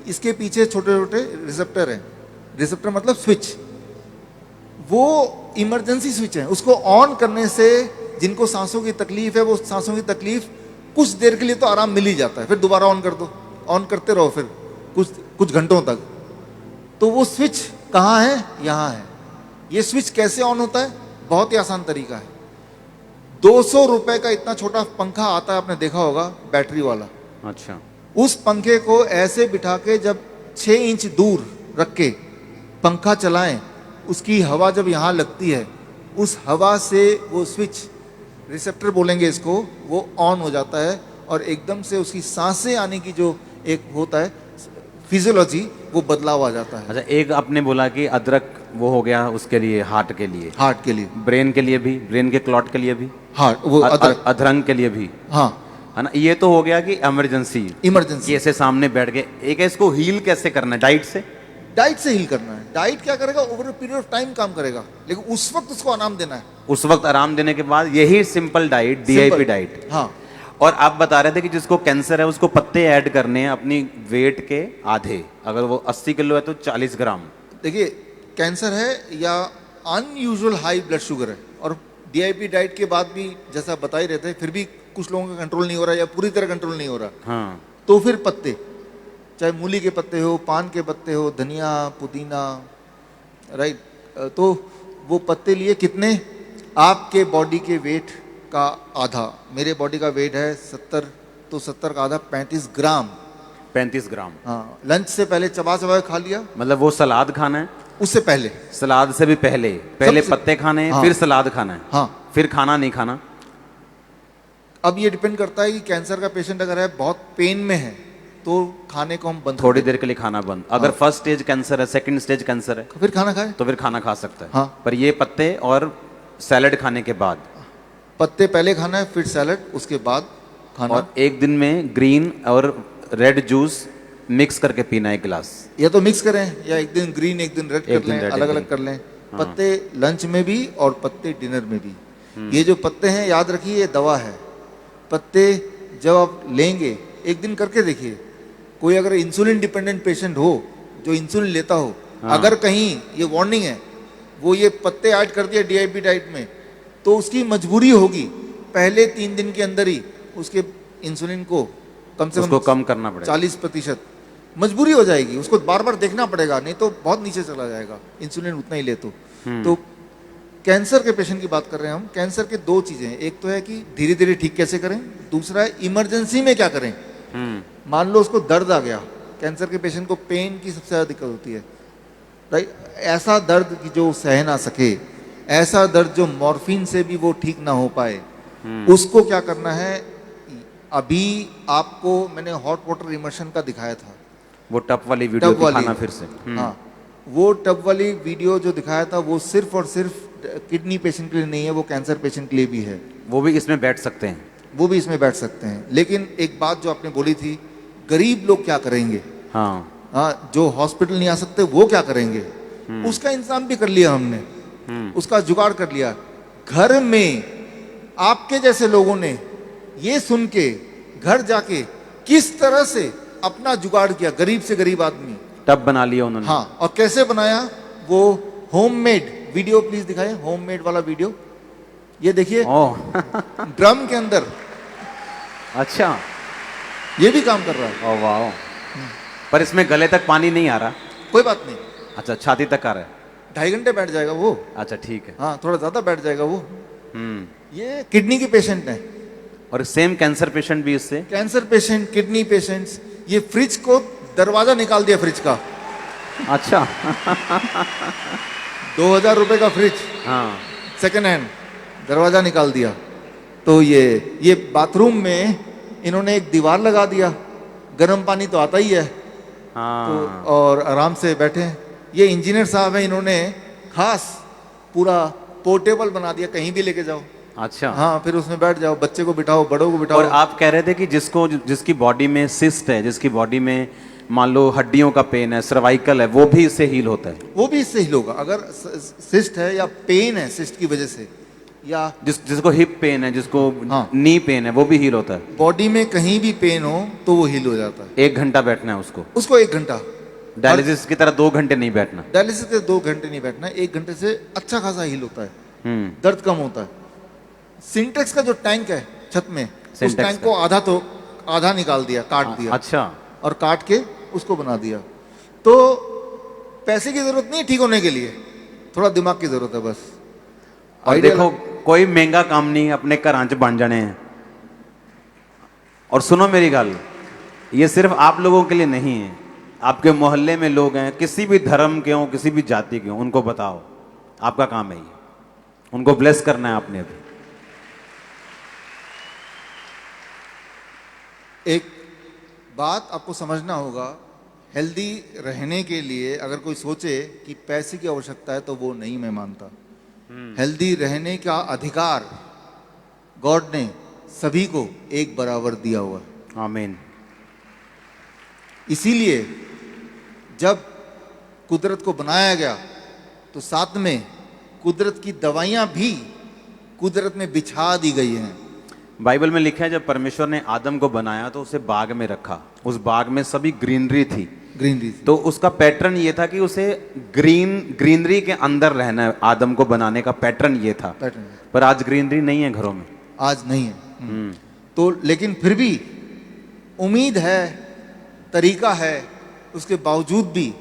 इसके पीछे छोटे छोटे रिसेप्टर हैं। रिसेप्टर मतलब स्विच, वो इमरजेंसी स्विच है। उसको ऑन करने से जिनको सांसों की तकलीफ है, वो सांसों की तकलीफ कुछ देर के लिए तो आराम मिल ही जाता है, फिर दोबारा ऑन कर दो, ऑन करते रहो फिर कुछ घंटों तक। तो वो स्विच कहाँ है? यहाँ है। ये स्विच कैसे ऑन होता है? बहुत ही आसान तरीका है। 200 रुपए का इतना छोटा पंखा आता है, आपने देखा होगा, बैटरी वाला। अच्छा। उस पंखे को ऐसे बिठा के जब 6 इंच दूर रख के पंखा चलाएं, उसकी हवा जब यहाँ लगती है, उस हवा से वो स्विच, रिसेप्टर बोलेंगे इसको, वो ऑन हो जाता है और एकदम से उसकी सांसें आने की जो एक होता है फिजियोलॉजी, वो बदलाव आ जाता है। अच्छा, एक आपने बोला कि अदरक वो हो गया उसके लिए, हार्ट के लिए, हार्ट के लिए, ब्रेन के लिए भी, ब्रेन के क्लॉट के लिए भी, हार्ट वो अदरक, अधरंग के लिए भी, हाँ है ना। ये तो हो गया कि इमरजेंसी ऐसे सामने बैठ के। एक है इसको हील कैसे करना है? डाइट से, डाइट से हील करना है। डाइट क्या करेगा? Over a period of time काम करेगा, लेकिन उस वक्त उसको आराम देना है। उस वक्त आराम देने के बाद यही सिंपल डाइट, DIP डाइट। हाँ। और आप बता रहे थे कि जिसको कैंसर है उसको पत्ते ऐड करने हैं अपनी वेट के आधे। अगर वो 80 किलो है तो 40 ग्राम। देखिए, कैंसर है या अनयूजुअल हाई ब्लड शुगर है, और DIP डाइट के बाद भी जैसा बता ही रहते हैं, फिर भी कुछ लोगों का कंट्रोल नहीं हो रहा या पूरी तरह कंट्रोल नहीं हो रहा, हाँ, तो फिर पत्ते, चाहे मूली के पत्ते हो, पान के पत्ते हो, धनिया, पुदीना, राइट, तो वो पत्ते लिए कितने? आपके बॉडी के वेट का आधा। मेरे बॉडी का वेट है 70, तो 70 का आधा 35 ग्राम। 35 ग्राम। हाँ, लंच से पहले चबा चबा खा लिया। मतलब वो सलाद खाना है? उससे पहले, सलाद से भी पहले पत्ते खाने हैं, हाँ, फिर सलाद खाना है, हाँ, फिर खाना नहीं खाना। अब ये डिपेंड करता है कि कैंसर का पेशेंट अगर है, बहुत पेन में है, तो खाने को हम बंद, थोड़ी देर के लिए खाना बंद। अगर हाँ, फर्स्ट स्टेज कैंसर है, सेकंड स्टेज कैंसर है, फिर खाना खाए तो फिर खाना खा सकता है। हाँ। पर ये पत्ते और सैलड खाने के बाद, पत्ते पहले खाना है, फिर सैलड, उसके बाद खाना। और एक दिन में ग्रीन और रेड जूस मिक्स करके पीना है, एक गिलास। या तो मिक्स करें, या एक दिन ग्रीन एक दिन रेड कर लें, अलग अलग कर लें। पत्ते लंच में भी और पत्ते डिनर में भी। ये जो पत्ते हैं, याद रखिए, ये दवा है। पत्ते जब आप लेंगे, एक दिन करके देखिए, कोई अगर इंसुलिन डिपेंडेंट पेशेंट हो, जो इंसुलिन लेता हो, अगर कहीं ये वार्निंग है, वो ये पत्ते ऐड कर दिया DIP डाइट में, तो उसकी मजबूरी होगी पहले 3 दिन के अंदर ही उसके इंसुलिन को कम से कम कम करना पड़ेगा। 40% मजबूरी हो जाएगी, उसको बार बार देखना पड़ेगा, नहीं तो बहुत नीचे चला जाएगा इंसुलिन उतना ही ले तो कैंसर के पेशेंट की बात कर रहे हैं हम। कैंसर के 2 चीजें हैं, एक तो है कि धीरे धीरे ठीक कैसे करें, दूसरा है इमरजेंसी में क्या करें। मान लो उसको दर्द आ गया, कैंसर के पेशेंट को पेन की सबसे ज्यादा दिक्कत होती है, राइट, ऐसा दर्द कि जो सह ना सके, ऐसा दर्द जो मॉर्फिन से भी वो ठीक ना हो पाए, उसको क्या करना है। अभी आपको मैंने हॉट वाटर इमर्शन का दिखाया था, वो टप वाली वीडियो दिखाना फिर से। हाँ, वो टब वाली वीडियो जो दिखाया था, वो सिर्फ और सिर्फ किडनी पेशेंट के लिए नहीं है, वो कैंसर पेशेंट के लिए भी है। वो भी इसमें बैठ सकते हैं, वो भी इसमें बैठ सकते हैं। लेकिन एक बात जो आपने बोली थी, गरीब लोग क्या करेंगे, हाँ, जो हॉस्पिटल नहीं आ सकते वो क्या करेंगे, उसका इंतजाम भी कर लिया हमने, उसका जुगाड़ कर लिया। घर में आपके जैसे लोगों ने ये सुन के घर जाके किस तरह से अपना जुगाड़ किया, गरीब से गरीब आदमी टब बना लिया उन्होंने। हाँ, और कैसे बनाया, वो होममेड वीडियो प्लीज दिखाएं, होममेड वाला वीडियो, ये देखिए ड्रम के अंदर। अच्छा, ये भी काम कर रहा है। ओ वाह, पर इसमें गले तक पानी नहीं आ रहा। कोई बात नहीं, अच्छा, छाती तक आ रहा है। 2.5 घंटे बैठ जाएगा वो। अच्छा ठीक है। हाँ, थोड़ा ज़्यादा बैठ जाएगा वो। हम्म। ये किडनी की पेशेंट है, और सेम कैंसर पेशेंट भी इससे। Cancer patient, kidney patients. ये फ्रिज को दरवाजा निकाल दिया फ्रिज का। अच्छा 2000 रुपए का फ्रिज, हाँ। सेकेंड हैंड, दरवाजा निकाल दिया। तो ये बाथरूम में इन्होंने एक दीवार लगा दिया, गर्म पानी तो आता ही है, तो हाँ। और आराम से बैठे हैं। ये इंजीनियर साहब हैं, इन्होंने खास पूरा पोर्टेबल बना दिया, कहीं भी लेके जाओ। अच्छा। हाँ, फिर उसमें बैठ जाओ, बच्चे को बिठाओ, बड़ों को बिठाओ। और आप कह रहे थे कि जिसकी बॉडी में सिस्ट है, जिसकी बॉडी में मान लो हड्डियों का पेन है, सर्वाइकल है, वो भी इससे हील होता है। वो भी इससे हील होगा। अगर सिस्ट है या पेन है सिस्ट की वजह से, या जिसको हिप पेन है, जिसको हाँ। नी पेन है, वो भी हील होता है। बॉडी में कहीं भी पेन हो तो वो हील हो जाता है। 1 घंटा बैठना है उसको। उसको 1 घंटा, डायलिसिस की तरह 2 घंटे नहीं बैठना। डायलिसिस से 2 घंटे नहीं बैठना, 1 घंटे से अच्छा खासा हील होता है, दर्द कम होता है। सिंटेक्स का जो टैंक है छत में, उस सिंटेक्स टैंक को आधा निकाल दिया, काट दिया। अच्छा। और काट के उसको बना दिया। तो पैसे की जरूरत नहीं है ठीक होने के लिए, थोड़ा दिमाग की जरूरत है बस। और आइडिया देखो, कोई महंगा काम नहीं, अपने घर च बन जाने हैं। और सुनो मेरी गल, ये सिर्फ आप लोगों के लिए नहीं है, आपके मोहल्ले में लोग हैं, किसी भी धर्म के हों, किसी भी जाति के हों, उनको बताओ। आपका काम है ये, उनको ब्लेस करना है आपने भी। एक बात आपको समझना होगा, हेल्दी रहने के लिए अगर कोई सोचे कि पैसे की आवश्यकता है तो वो नहीं, मैं मानता। हेल्दी रहने का अधिकार गॉड ने सभी को एक बराबर दिया हुआ है। आमीन। इसीलिए जब कुदरत को बनाया गया तो साथ में कुदरत की दवाइयां भी कुदरत में बिछा दी गई हैं। बाइबल में लिखा है, जब परमेश्वर ने आदम को बनाया तो उसे बाग में रखा। उस बाग में सभी ग्रीनरी थी। ग्रीनरी तो उसका पैटर्न ये था कि उसे ग्रीनरी के अंदर रहना है। आदम को बनाने का पैटर्न ये था। पैटर्न पर आज ग्रीनरी नहीं है घरों में। आज नहीं है। तो लेकिन फिर भी उम्मीद है, तरीका है, उसके बावजूद भी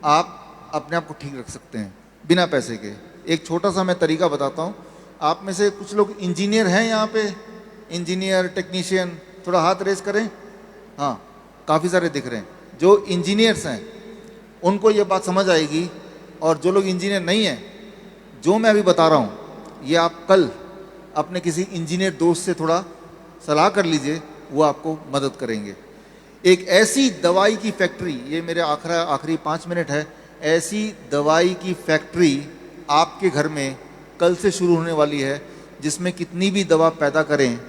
आप अपने आप को ठीक रख सकते हैं बिना पैसे के। एक छोटा सा मैं तरीका बताता हूँ। आप में से कुछ लोग इंजीनियर हैं यहाँ पे, इंजीनियर, टेक्नीशियन, थोड़ा हाथ रेस करें। हाँ, काफ़ी सारे दिख रहे हैं। जो इंजीनियर्स हैं उनको ये बात समझ आएगी, और जो लोग इंजीनियर नहीं हैं, जो मैं अभी बता रहा हूँ, ये आप कल अपने किसी इंजीनियर दोस्त से थोड़ा सलाह कर लीजिए, वो आपको मदद करेंगे। एक ऐसी दवाई की फैक्ट्री, ये मेरे आखिरी 5 मिनट है, ऐसी दवाई की फैक्ट्री आपके घर में कल से शुरू होने वाली है, जिसमें कितनी भी दवा पैदा करें,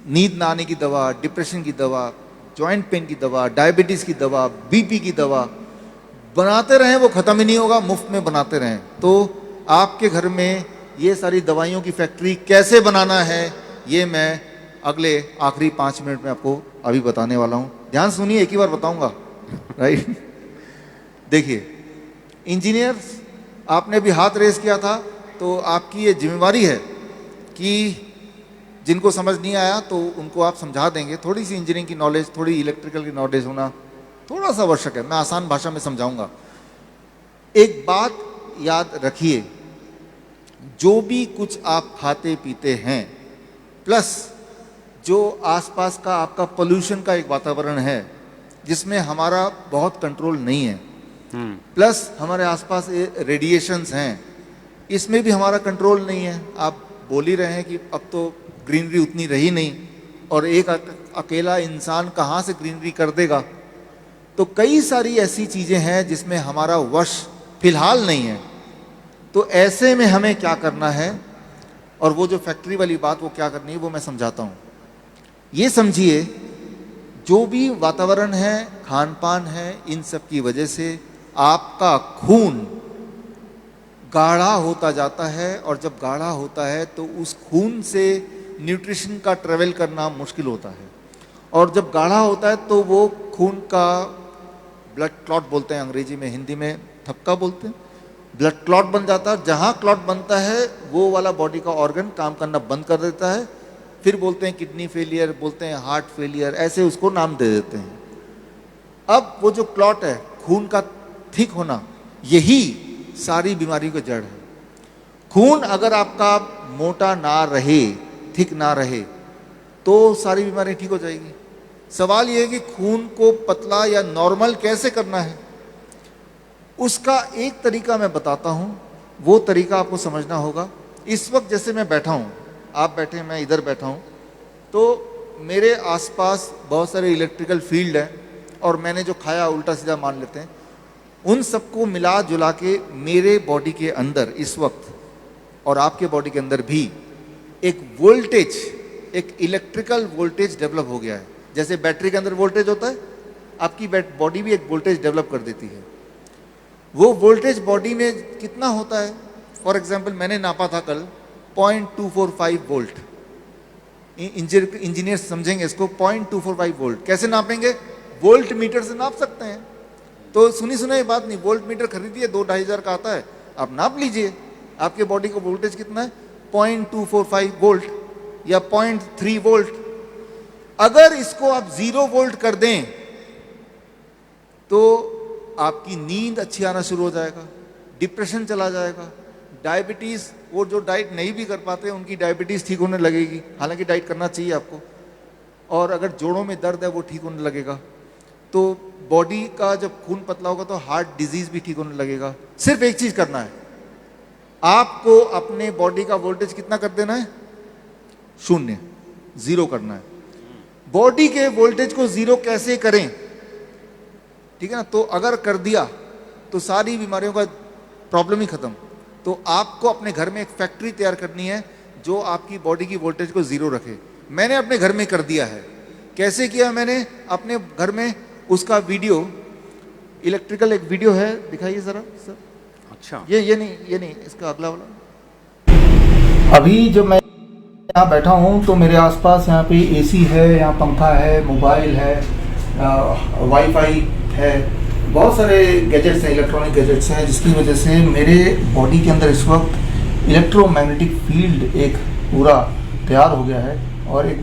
नींद ना आने की दवा, डिप्रेशन की दवा, जॉइंट पेन की दवा, डायबिटीज़ की दवा, बीपी की दवा बनाते रहें, वो ख़त्म ही नहीं होगा, मुफ्त में बनाते रहें। तो आपके घर में ये सारी दवाइयों की फैक्ट्री कैसे बनाना है, ये मैं अगले आखिरी 5 मिनट में आपको अभी बताने वाला हूँ। ध्यान सुनिए, एक ही बार बताऊँगा, राइट। देखिए, इंजीनियर्स, आपने भी हाथ रेस किया था, तो आपकी ये जिम्मेवारी है कि जिनको समझ नहीं आया तो उनको आप समझा देंगे। थोड़ी सी इंजीनियरिंग की नॉलेज, थोड़ी इलेक्ट्रिकल की नॉलेज होना थोड़ा सा आवश्यक है। मैं आसान भाषा में समझाऊंगा। एक बात याद रखिए, जो भी कुछ आप खाते पीते हैं, प्लस जो आसपास का आपका पोल्यूशन का एक वातावरण है जिसमें हमारा बहुत कंट्रोल नहीं है, प्लस हमारे आसपास रेडिएशंस हैं, इसमें भी हमारा कंट्रोल नहीं है। आप बोल ही रहे हैं कि अब तो ग्रीनरी उतनी रही नहीं, और एक अकेला इंसान कहाँ से ग्रीनरी कर देगा। तो कई सारी ऐसी चीज़ें हैं जिसमें हमारा वश फिलहाल नहीं है। तो ऐसे में हमें क्या करना है, और वो जो फैक्ट्री वाली बात वो क्या करनी है, वो मैं समझाता हूँ। ये समझिए, जो भी वातावरण है, खान पान है, इन सब की वजह से आपका खून गाढ़ा होता जाता है, और जब गाढ़ा होता है तो उस खून से न्यूट्रिशन का ट्रेवल करना मुश्किल होता है, और जब गाढ़ा होता है तो वो खून का ब्लड क्लॉट बोलते हैं अंग्रेजी में, हिंदी में थपका बोलते हैं, ब्लड क्लॉट बन जाता है। जहाँ क्लॉट बनता है वो वाला बॉडी का ऑर्गन काम करना बंद कर देता है, फिर बोलते हैं किडनी फेलियर, बोलते हैं हार्ट फेलियर, ऐसे उसको नाम दे देते हैं। अब वो जो क्लॉट है, खून का थिक होना, यही सारी बीमारियों का जड़ है। खून अगर आपका मोटा ना रहे, थिक ना रहे, तो सारी बीमारियां ठीक हो जाएगी। सवाल यह है कि खून को पतला या नॉर्मल कैसे करना है। उसका एक तरीका मैं बताता हूं, वो तरीका आपको समझना होगा। इस वक्त जैसे मैं बैठा हूं, आप बैठे हैं, मैं इधर बैठा हूं, तो मेरे आसपास बहुत सारे इलेक्ट्रिकल फील्ड हैं, और मैंने जो खाया उल्टा सीधा मान लेते हैं, उन सबको मिला जुला के मेरे बॉडी के अंदर इस वक्त और आपके बॉडी के अंदर भी एक वोल्टेज, एक इलेक्ट्रिकल वोल्टेज डेवलप हो गया है। जैसे बैटरी के अंदर वोल्टेज होता है, आपकी बॉडी भी एक वोल्टेज डेवलप कर देती है। वो वोल्टेज बॉडी में कितना होता है, फॉर एग्जाम्पल मैंने नापा था कल 0.245 वोल्ट। इंजीनियर समझेंगे इसको, 0.245 वोल्ट कैसे नापेंगे? वोल्ट मीटर से नाप सकते हैं। तो सुनी सुनाई बात नहीं, वोल्ट मीटर खरीदिए, 2-2.5 हज़ार का आता है, आप नाप लीजिए आपके बॉडी का वोल्टेज कितना है, 0.245 वोल्ट या 0.3 वोल्ट। अगर इसको आप 0 वोल्ट कर दें तो आपकी नींद अच्छी आना शुरू हो जाएगा, डिप्रेशन चला जाएगा, डायबिटीज़, वो जो डाइट नहीं भी कर पाते उनकी डायबिटीज़ ठीक होने लगेगी, हालांकि डाइट करना चाहिए आपको। और अगर जोड़ों में दर्द है वो ठीक होने लगेगा। तो बॉडी का जब खून पतला होगा तो हार्ट डिजीज़ भी ठीक होने लगेगा। सिर्फ एक चीज़ करना है, आपको अपने बॉडी का वोल्टेज कितना कर देना है? 0, 0 करना है। बॉडी के वोल्टेज को 0 कैसे करें, ठीक है ना? तो अगर कर दिया तो सारी बीमारियों का प्रॉब्लम ही खत्म। तो आपको अपने घर में एक फैक्ट्री तैयार करनी है जो आपकी बॉडी की वोल्टेज को 0 रखे। मैंने अपने घर में कर दिया है। कैसे किया मैंने अपने घर में? उसका वीडियो, इलेक्ट्रिकल एक वीडियो है, दिखाइए जरा सर। अच्छा, ये नहीं, इसका अगला वाला। अभी जब मैं यहाँ बैठा हूँ तो मेरे आसपास यहाँ पे एसी है, यहाँ पंखा है, मोबाइल है, वाईफाई है, बहुत सारे गैजेट्स हैं, इलेक्ट्रॉनिक गैजेट्स हैं, जिसकी वजह से मेरे बॉडी के अंदर इस वक्त इलेक्ट्रोमैग्नेटिक फील्ड एक पूरा तैयार हो गया है और एक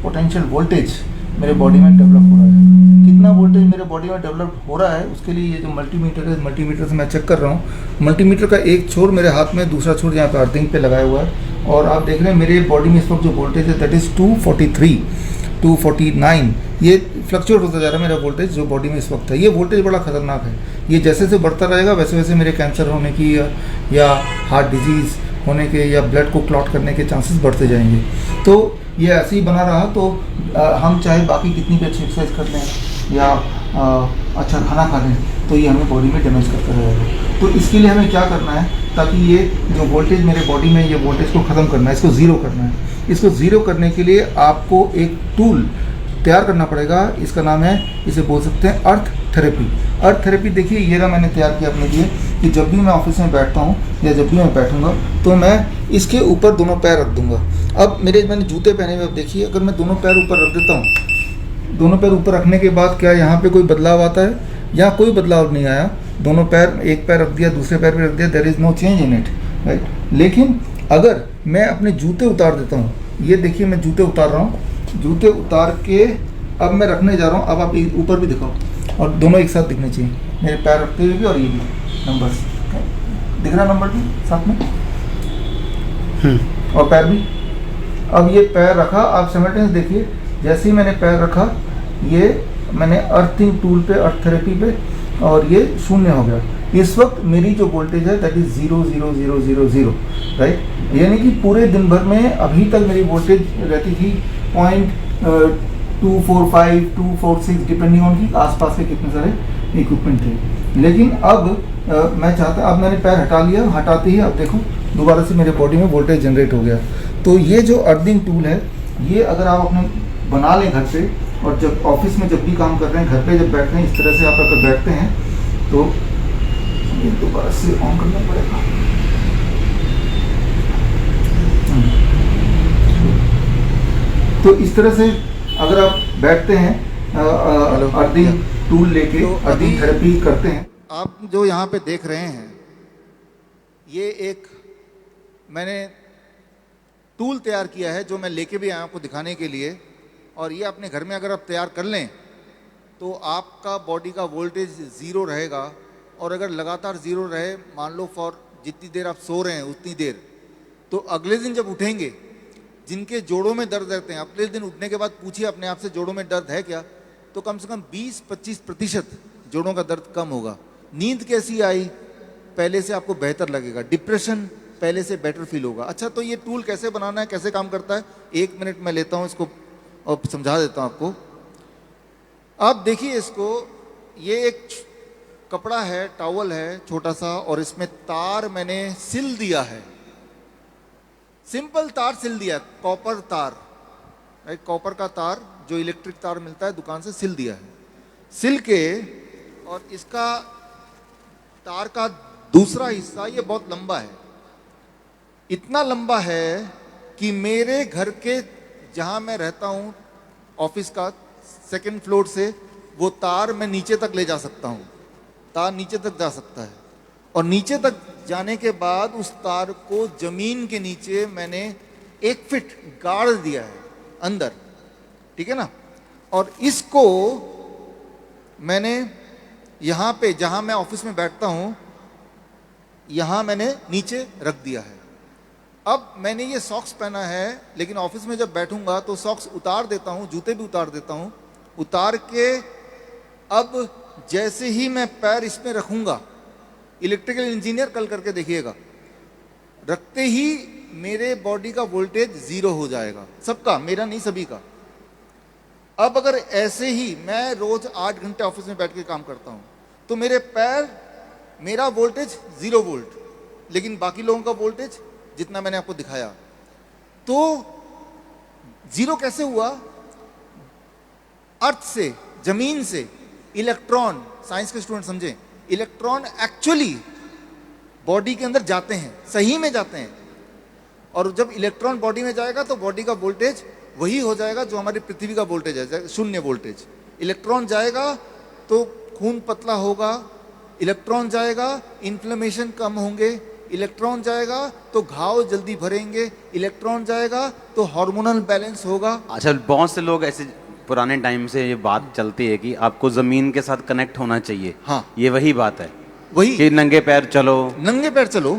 पोटेंशियल वोल्टेज मेरे बॉडी में डेवलप हो रहा है। कितना वोल्टेज मेरे बॉडी में डेवलप हो रहा है उसके लिए ये जो मल्टीमीटर है, मल्टीमीटर से मैं चेक कर रहा हूँ। मल्टीमीटर का एक छोर मेरे हाथ में, दूसरा छोर यहाँ पे अर्थिंग पे लगाया हुआ है, और आप देख रहे हैं मेरे बॉडी में इस वक्त जो वोल्टेज है दैट इज़ 243, 249। ये फ्लक्चुएट होता जा रहा है मेरा वोल्टेज जो बॉडी में इस वक्त है। ये वोल्टेज बड़ा खतरनाक है। ये जैसे जैसे बढ़ता रहेगा वैसे वैसे मेरे कैंसर होने की या हार्ट डिजीज़ होने के या ब्लड को क्लॉट करने के चांसेस बढ़ते जाएंगे। तो ये ऐसे ही बना रहा तो हम चाहे बाकी कितनी भी अच्छी एक्सरसाइज कर लें या अच्छा खाना खा लें तो ये हमें बॉडी में डैमेज करता रहेगा। तो इसके लिए हमें क्या करना है, ताकि ये जो वोल्टेज मेरे बॉडी में, ये वोल्टेज को ख़त्म करना है, इसको ज़ीरो करना है। इसको ज़ीरो करने के लिए आपको एक टूल तैयार करना पड़ेगा। इसका नाम है, इसे बोल सकते हैं अर्थ थेरेपी। अर्थ थेरेपी देखिए ये ना मैंने तैयार किया अपने लिए कि जब भी मैं ऑफिस में बैठता हूँ या जब भी मैं बैठूंगा तो मैं इसके ऊपर दोनों पैर रख दूंगा। अब मैंने जूते पहने हुए, अब देखिए अगर मैं दोनों पैर ऊपर रख देता हूँ, दोनों पैर ऊपर रखने के बाद क्या यहाँ पे कोई बदलाव आता है? यहाँ कोई बदलाव नहीं आया। दोनों पैर, एक पैर रख दिया, दूसरे पैर पे रख दिया, there is no change in it, right. लेकिन अगर मैं अपने जूते उतार देता हूँ, ये देखिए मैं जूते उतार रहा हूँ, जूते उतार के अब मैं रखने जा रहा हूँ। अब आप ऊपर भी दिखाओ और दोनों एक साथ दिखने चाहिए, मेरे पैर रखते हुए भी और ये भी नंबर्स दिख रहा, नंबर भी साथ में और पैर भी। अब ये पैर रखा, आप सिमल्टेनियस देखिए, जैसे ही मैंने पैर रखा ये मैंने अर्थिंग टूल पे, अर्थ थेरेपी पे, और ये 0 हो गया। इस वक्त मेरी जो वोल्टेज है दैट इज 0 0 0 0 0, राइट। यानी कि पूरे दिन भर में अभी तक मेरी वोल्टेज रहती थी 0.245 246 डिपेंडिंग ऑन की आसपास के कितने सारे इक्विपमेंट थे। लेकिन अब मैं चाहता, अब मैंने पैर हटा लिया, हटाते ही अब देखो दोबारा से मेरे बॉडी में वोल्टेज जनरेट हो गया। तो ये जो अर्थिंग टूल है, ये अगर आप अपने बना लें घर पे, और जब ऑफिस में जब भी काम कर रहे हैं, घर पे जब बैठते हैं, इस तरह से आप अगर बैठते हैं तो ये दोबारा से ऑन करना पड़ेगा। तो इस तरह से अगर आप बैठते हैं, अर्थिंग टूल लेके अर्थिंग थेरेपी करते हैं। आप जो यहाँ पे देख रहे हैं, ये एक मैंने टूल तैयार किया है जो मैं लेके भी आया आपको दिखाने के लिए। और ये अपने घर में अगर आप तैयार कर लें तो आपका बॉडी का वोल्टेज ज़ीरो रहेगा। और अगर लगातार ज़ीरो रहे, मान लो फॉर जितनी देर आप सो रहे हैं उतनी देर, तो अगले दिन जब उठेंगे, जिनके जोड़ों में दर्द रहते हैं, अगले दिन उठने के बाद पूछिए अपने आप से जोड़ों में दर्द है क्या, तो कम से कम 20-25% जोड़ों का दर्द कम होगा। नींद कैसी आई, पहले से आपको बेहतर लगेगा। डिप्रेशन पहले से बेटर फील होगा। अच्छा, तो ये टूल कैसे बनाना है, कैसे काम करता है, 1 मिनट मैं लेता हूँ इसको और समझा देता हूँ आपको। आप देखिए इसको, ये एक कपड़ा है, टॉवल है छोटा सा, और इसमें तार मैंने सिल दिया है। सिंपल तार सिल दिया, कॉपर तार, राइट, कॉपर का तार जो इलेक्ट्रिक तार मिलता है दुकान से, सिल दिया है। सिल के, और इसका तार का दूसरा हिस्सा ये बहुत लंबा है, इतना लंबा है कि मेरे घर के जहां मैं रहता हूं ऑफिस का 2nd फ्लोर से वो तार मैं नीचे तक ले जा सकता हूं। तार नीचे तक जा सकता है, और नीचे तक जाने के बाद उस तार को जमीन के नीचे मैंने 1 फीट गाड़ दिया है अंदर, ठीक है ना। और इसको मैंने यहाँ पे, जहाँ मैं ऑफिस में बैठता हूँ, यहाँ मैंने नीचे रख दिया है। अब मैंने ये सॉक्स पहना है, लेकिन ऑफिस में जब बैठूंगा तो सॉक्स उतार देता हूँ, जूते भी उतार देता हूँ। उतार के अब जैसे ही मैं पैर इसमें रखूंगा, इलेक्ट्रिकल इंजीनियर कल करके देखिएगा, रखते ही मेरे बॉडी का वोल्टेज 0 हो जाएगा। सबका, मेरा नहीं, सभी का। अब अगर ऐसे ही मैं रोज 8 घंटे ऑफिस में बैठ के काम करता हूं, तो मेरे पैर, मेरा वोल्टेज 0 वोल्ट, लेकिन बाकी लोगों का वोल्टेज जितना मैंने आपको दिखाया। तो 0 कैसे हुआ? अर्थ से, जमीन से इलेक्ट्रॉन, साइंस के स्टूडेंट समझें, इलेक्ट्रॉन एक्चुअली बॉडी के अंदर जाते हैं, सही में जाते हैं। और जब इलेक्ट्रॉन बॉडी में जाएगा तो बॉडी का वोल्टेज वही हो जाएगा जो हमारी पृथ्वी का वोल्टेज है, 0 वोल्टेज। इलेक्ट्रॉन जाएगा तो खून पतला होगा, इलेक्ट्रॉन जाएगा इन्फ्लेमेशन कम होंगे, इलेक्ट्रॉन जाएगा तो घाव जल्दी भरेंगे, इलेक्ट्रॉन जाएगा तो हार्मोनल बैलेंस होगा। अच्छा, बहुत से लोग ऐसे पुराने टाइम से ये बात चलती है कि आपको जमीन के साथ कनेक्ट होना चाहिए। हाँ, ये वही बात है, वही कि नंगे पैर चलो, नंगे पैर चलो।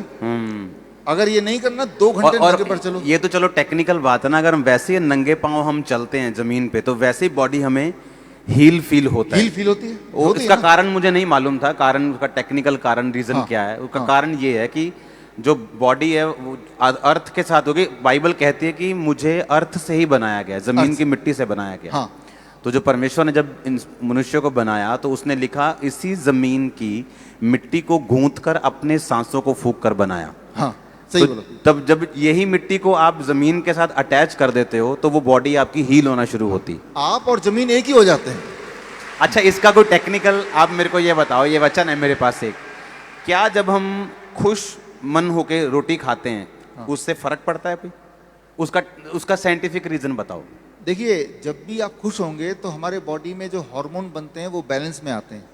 अगर ये नहीं करना 2 घंटे नंगे पैर चलो। ये तो चलो टेक्निकल बात है ना, अगर हम वैसे ही नंगे पांव हम चलते हैं जमीन पे तो वैसे ही बॉडी हमें हील फील होता है। हील फील होती है। और इसका कारण मुझे नहीं मालूम था, कारण उसका टेक्निकल कारण, रीजन क्या है उसका। कारण ये है कि जो बॉडी है वो अर्थ के साथ होगी। बाइबल कहती है कि मुझे अर्थ से ही बनाया गया, जमीन की मिट्टी से बनाया गया। तो जो परमेश्वर ने जब इन मनुष्य को बनाया तो उसने लिखा, इसी जमीन की मिट्टी को गूंथ कर अपने सांसों को फूंक कर बनाया। सही तो बोला। तब जब यही मिट्टी को आप जमीन के साथ अटैच कर देते हो तो वो बॉडी आपकी हील होना शुरू होती। आप और जमीन एक ही हो जाते हैं। अच्छा, इसका कोई टेक्निकल आप मेरे को ये बताओ, ये वचन है मेरे पास एक, क्या जब हम खुश मन होके रोटी खाते हैं उससे फर्क पड़ता है कोई? उसका साइंटिफिक रीजन बताओ। देखिए, जब भी आप खुश होंगे तो हमारे बॉडी में जो हार्मोन बनते हैं वो बैलेंस में आते हैं।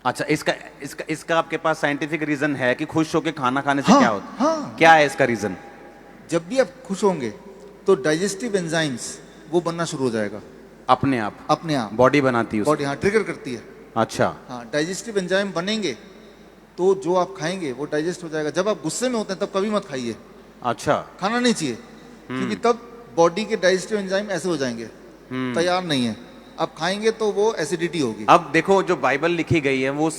अच्छा, इसका आपके पास साइंटिफिक रीजन है कि खुश होके खाना खाने से क्या होता है? क्या है इसका रीजन? जब भी आप खुश होंगे तो डाइजेस्टिव एंजाइम्स वो बनना शुरू हो जाएगा अपने आप बॉडी बनाती है, बॉडी ट्रिगर करती है। अच्छा, डाइजेस्टिव एंजाइम बनेंगे तो जो आप खाएंगे वो डाइजेस्ट हो जाएगा। जब आप गुस्से में होते हैं तब कभी मत खाइए। अच्छा, खाना नहीं चाहिए, क्योंकि तब बॉडी के डाइजेस्टिव एंजाइम ऐसे हो जाएंगे, तैयार नहीं है। आप खाएंगे तो वो एसिडिटी होगी। अब देखो, जो बाइबल लिखी गई है वो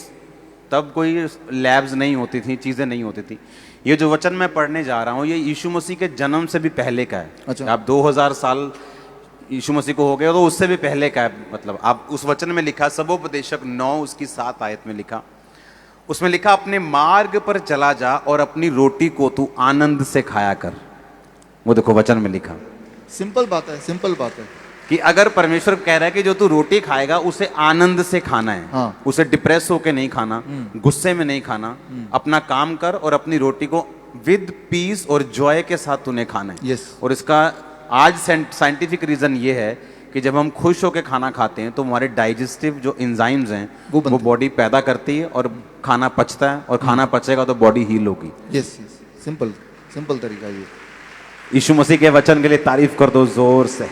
तब कोई लैब्स नहीं होती थी, चीजें नहीं होती थी। ये जो वचन मैं पढ़ने जा रहा हूँ ये यीशु मसीह के जन्म से भी पहले का है। अच्छा। आप 2000 साल यीशु मसीह को हो गए तो उससे भी पहले का है। मतलब आप उस वचन में लिखा, सबोपदेशक 9 उसकी 7 आयत में लिखा, उसमें लिखा, अपने मार्ग पर चला जा और अपनी रोटी को तू आनंद से खाया कर। वो देखो वचन में लिखा। सिंपल बात है, सिंपल बात है कि अगर परमेश्वर कह रहा है कि जो तू रोटी खाएगा उसे आनंद से खाना है, उसे डिप्रेस होके नहीं खाना, गुस्से में नहीं खाना, अपना काम कर और अपनी रोटी को विद पीस और जॉय के साथ तूने खाना है। और इसका आज साइंटिफिक रीजन ये है कि जब हम खुश होकर खाना खाते हैं तो हमारे डाइजेस्टिव जो एंजाइम्स हैं वो बॉडी पैदा करती है और खाना पचता है, और खाना पचेगा तो बॉडी हील होगी। सिंपल तरीका ये। यीशु मसीह के वचन के लिए तारीफ कर दो जोर से।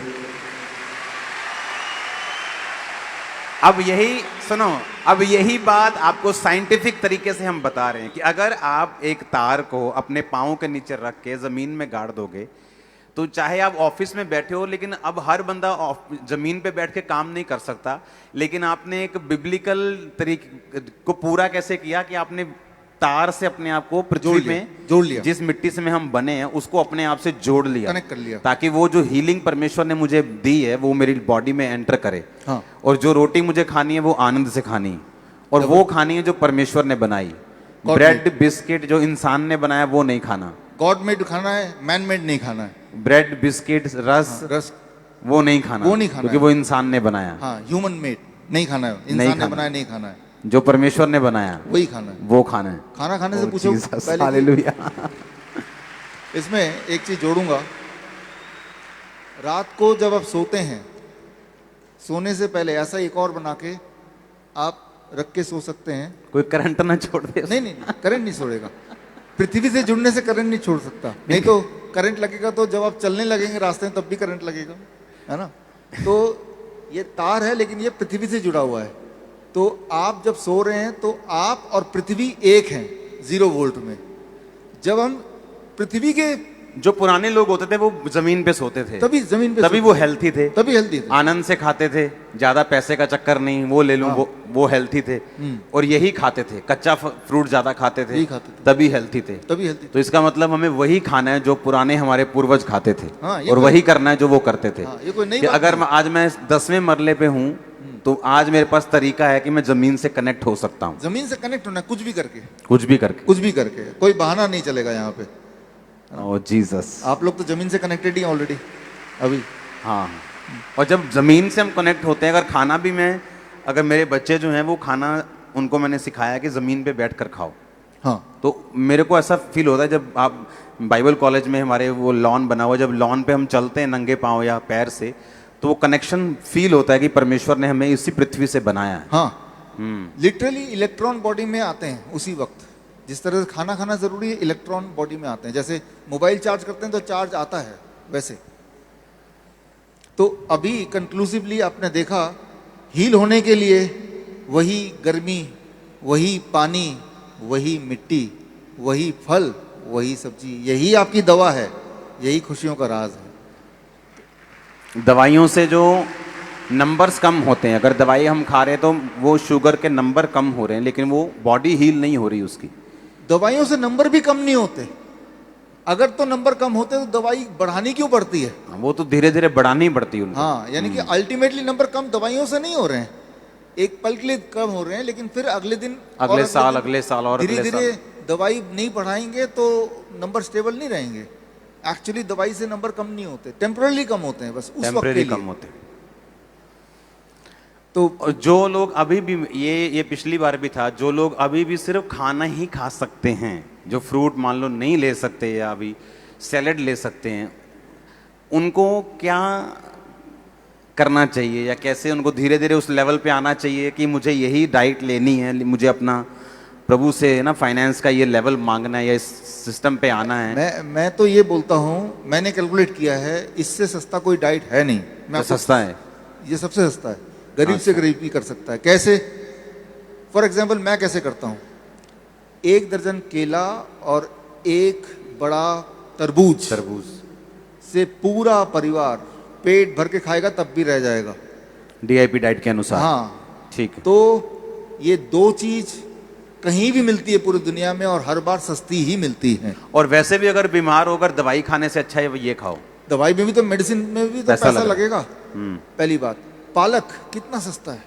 अब यही सुनो, अब यही बात आपको साइंटिफिक तरीके से हम बता रहे हैं कि अगर आप एक तार को अपने पाँव के नीचे रख के जमीन में गाड़ दोगे, तो चाहे आप ऑफिस में बैठे हो, लेकिन अब हर बंदा जमीन पे बैठ के काम नहीं कर सकता, लेकिन आपने एक बिब्लिकल तरीके को पूरा कैसे किया कि आपने तार से अपने आप को पृथ्वी में जोड़ लिया, जिस मिट्टी से में हम बने हैं उसको अपने आप से जोड़ लिया, कनेक्ट कर लिया, ताकि वो जो हीलिंग परमेश्वर ने मुझे दी है वो मेरी बॉडी में एंटर करे। हाँ। और जो रोटी मुझे खानी है वो आनंद से खानी है, और वो खानी है जो परमेश्वर ने बनाई। ब्रेड बिस्किट जो इंसान ने बनाया वो नहीं खाना, गॉड मेड खाना है, मैन मेड नहीं खाना है। ब्रेड बिस्किट रस रस वो नहीं खाना, वो नहीं खाना क्योंकि वो इंसान ने बनाया। हाँ, ह्यूमन मेड नहीं खाना है, इंसान ने बनाया नहीं खाना है, जो परमेश्वर ने बनाया वही खाना है, वो खाना है। खाना खाने से पूछो पहले हालेलुया। इसमें एक चीज जोड़ूंगा, रात को जब आप सोते हैं, सोने से पहले ऐसा एक और बना के आप रख के सो सकते हैं। कोई करंट ना छोड़ दे। नहीं, करंट नहीं छोड़ेगा, पृथ्वी से जुड़ने से करंट नहीं छोड़ सकता, नहीं तो करंट लगेगा तो जब आप चलने लगेंगे रास्ते में तब भी करंट लगेगा, है ना। तो ये तार है लेकिन ये पृथ्वी से जुड़ा हुआ है, तो आप जब सो रहे हैं तो आप और पृथ्वी एक हैं 0 वोल्ट में। जब हम पृथ्वी के, जो पुराने लोग होते थे वो जमीन पे सोते थे, तभी जमीन पे तभी वो हेल्थी थे, तभी हेल्थी थे, आनंद से खाते थे, ज्यादा पैसे का चक्कर नहीं, वो ले लूं, वो हेल्थी थे। और यही खाते थे, कच्चा फ्रूट ज्यादा खाते थे, तभी हेल्थी थे, तभी हेल्थी। तो इसका मतलब हमें वही खाना है जो पुराने हमारे पूर्वज खाते थे। हाँ, और वही करना है जो वो करते थे। ये कोई नई कि बात अगर नहीं। आज मैं 10वें मरले पे हूँ तो आज मेरे पास तरीका है कि मैं जमीन से कनेक्ट हो सकता हूँ, जमीन से कनेक्ट होना, कुछ भी करके, कुछ भी करके, कुछ भी करके, कोई बहाना नहीं चलेगा यहाँ पे। ओह जीसस, आप लोग तो जमीन से कनेक्टेड ही ऑलरेडी अभी। हाँ, और जब जमीन से हम कनेक्ट होते हैं, अगर खाना भी मैं, अगर मेरे बच्चे जो हैं वो खाना, उनको मैंने सिखाया कि जमीन पे बैठ कर खाओ, हाँ, तो मेरे को ऐसा फील होता है जब आप बाइबल कॉलेज में हमारे वो लॉन बना हुआ, जब लॉन पे हम चलते हैं नंगे पाँव या पैर से, तो वो कनेक्शन फील होता है कि परमेश्वर ने हमें इसी पृथ्वी से बनाया है। हाँ, लिटरली इलेक्ट्रॉन बॉडी में आते हैं उसी वक्त, जिस तरह से खाना खाना जरूरी है, इलेक्ट्रॉन बॉडी में आते हैं। जैसे मोबाइल चार्ज करते हैं तो चार्ज आता है, वैसे तो अभी कंक्लूसिवली आपने देखा, हील होने के लिए वही गर्मी, वही पानी, वही मिट्टी, वही फल, वही सब्जी, यही आपकी दवा है, यही खुशियों का राज है। दवाइयों से जो नंबर्स कम होते हैं, अगर दवाई हम खा रहे हैं तो वो शुगर के नंबर कम हो रहे हैं, लेकिन वो बॉडी हील नहीं हो रही उसकी। दवाइयों से नंबर भी कम नहीं होते, अगर तो नंबर कम होते तो दवाई बढ़ानी क्यों पड़ती है? वो तो धीरे धीरे बढ़ानी ही पड़ती है। हाँ, यानी कि अल्टीमेटली नंबर कम दवाइयों से नहीं हो रहे हैं, एक पल के लिए कम हो रहे हैं, लेकिन फिर अगले दिन, अगले साल और धीरे धीरे दवाई नहीं बढ़ाएंगे तो नंबर स्टेबल नहीं रहेंगे। एक्चुअली दवाई से नंबर कम नहीं होते, टेम्पररी कम होते हैं, बस उस वक्त के लिए कम होते हैं। तो जो लोग अभी भी, ये पिछली बार भी था, जो लोग अभी भी सिर्फ खाना ही खा सकते हैं, जो फ्रूट मान लो नहीं ले सकते या अभी सैलेड ले सकते हैं, उनको क्या करना चाहिए, या कैसे उनको धीरे धीरे उस लेवल पे आना चाहिए कि मुझे यही डाइट लेनी है, मुझे अपना प्रभु से ना फाइनेंस का ये लेवल मांगना है या इस सिस्टम पे आना है? मैं तो ये बोलता हूँ, मैंने कैलकुलेट किया है, इससे सस्ता कोई डाइट है नहीं। मैं सस्ता है, ये सबसे सस्ता है, गरीब से गरीब भी कर सकता है। कैसे? फॉर एग्जाम्पल मैं कैसे करता हूँ, 1 दर्जन केला और 1 बड़ा तरबूज से पूरा परिवार पेट भर के खाएगा, तब भी रह जाएगा, DIP डाइट के अनुसार। हाँ, ठीक है। तो ये 2 चीज कहीं भी मिलती है पूरी दुनिया में, और हर बार सस्ती ही मिलती है। और वैसे भी अगर बीमार होकर दवाई खाने से अच्छा है ये खाओ। दवाई में भी तो, मेडिसिन में भी तो पैसा लगेगा। पहली बात, पालक कितना सस्ता है,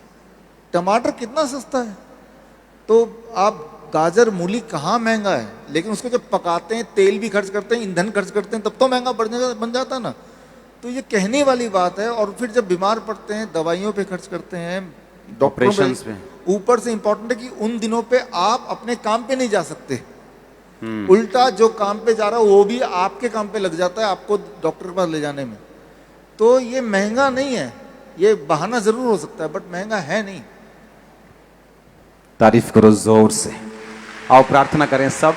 टमाटर कितना सस्ता है, तो आप गाजर मूली कहाँ महंगा है, लेकिन उसको जब पकाते हैं, तेल भी खर्च करते हैं, ईंधन खर्च करते हैं, तब तो महंगा बन जाता है ना। तो ये कहने वाली बात है। और फिर जब बीमार पड़ते हैं, दवाइयों पे खर्च करते हैं, डॉक्टरों पे। ऊपर से इंपॉर्टेंट है कि उन दिनों पे आप अपने काम पे नहीं जा सकते, उल्टा जो काम पे जा रहा है वो भी आपके काम पे लग जाता है, आपको डॉक्टर के पास ले जाने में। तो ये महंगा नहीं है, ये बहाना जरूर हो सकता है, बट महंगा है नहीं। तारीफ करो जोर से। आओ प्रार्थना करें सब।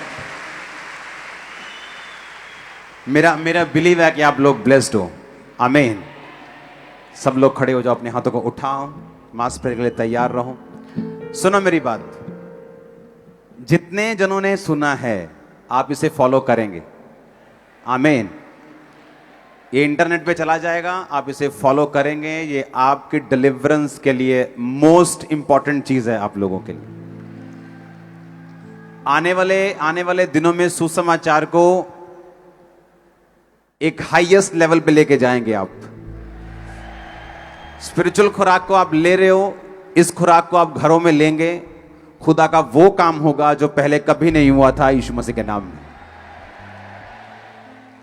मेरा मेरा बिलीव है कि आप लोग ब्लेस्ड हो। आमीन। सब लोग खड़े हो जाओ, अपने हाथों को उठाओ, मास प्रेयर के लिए तैयार रहो। सुनो मेरी बात, जितने जनों ने सुना है आप इसे फॉलो करेंगे। आमीन। ये इंटरनेट पे चला जाएगा, आप इसे फॉलो करेंगे। ये आपकी डिलीवरेंस के लिए मोस्ट इंपॉर्टेंट चीज है आप लोगों के लिए। आने वाले दिनों में सुसमाचार को एक हाईएस्ट लेवल पे लेके जाएंगे आप। स्पिरिचुअल खुराक को आप ले रहे हो, इस खुराक को आप घरों में लेंगे। खुदा का वो काम होगा जो पहले कभी नहीं हुआ था यीशु मसीह के नाम में।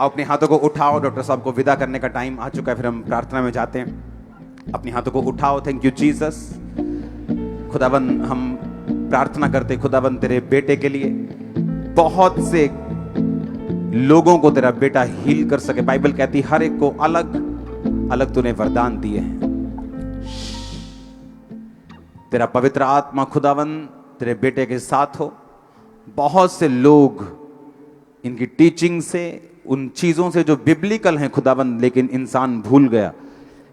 आप अपने हाथों को उठाओ, डॉक्टर साहब को विदा करने का टाइम आ चुका है, फिर हम प्रार्थना में जाते हैं। अपने हाथों को उठाओ। Thank you Jesus. खुदाबंद हम प्रार्थना करते खुदाबंद तेरे बेटे के लिए, बहुत से लोगों को तेरा बेटा हील कर सके। बाइबल कहती हर एक को अलग अलग तूने वरदान दिए हैं। तेरा पवित्र आत्मा खुदाबंद तेरे बेटे के साथ हो। बहुत से लोग इनकी टीचिंग से, उन चीजों से जो बिब्लिकल हैं खुदाबंद, लेकिन इंसान भूल गया।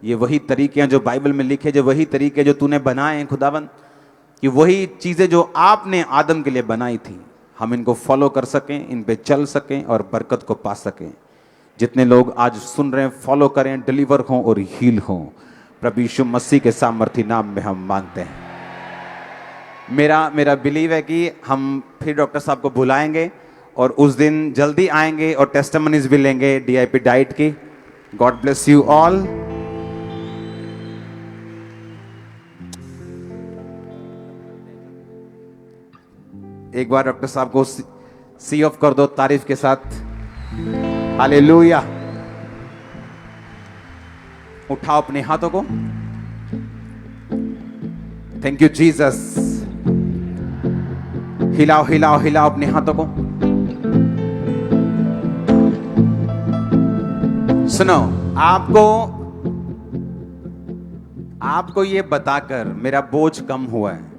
ये वही तरीके हैं जो बाइबल में लिखे, जो वही तरीके जो तूने बनाए हैं खुदाबंद, कि वही चीजें जो आपने आदम के लिए बनाई थी, हम इनको फॉलो कर सकें, इन पे चल सकें और बरकत को पा सकें। जितने लोग आज सुन रहे हैं फॉलो करें, डिलीवर हों और हील हों। प्रभु यीशु मसीह के सामर्थी नाम में हम मांगते हैं। मेरा बिलीव है कि हम फिर डॉक्टर साहब को बुलाएंगे और उस दिन जल्दी आएंगे और टेस्टिमनीज भी लेंगे डीआईपी डाइट की। God bless you all. एक बार डॉक्टर साहब को सी ऑफ कर दो तारीफ के साथ। हालेलुया। उठाओ अपने हाथों को। Thank you Jesus. हिलाओ हिलाओ हिलाओ अपने हाथों को। सुनो, आपको ये बताकर मेरा बोझ कम हुआ है।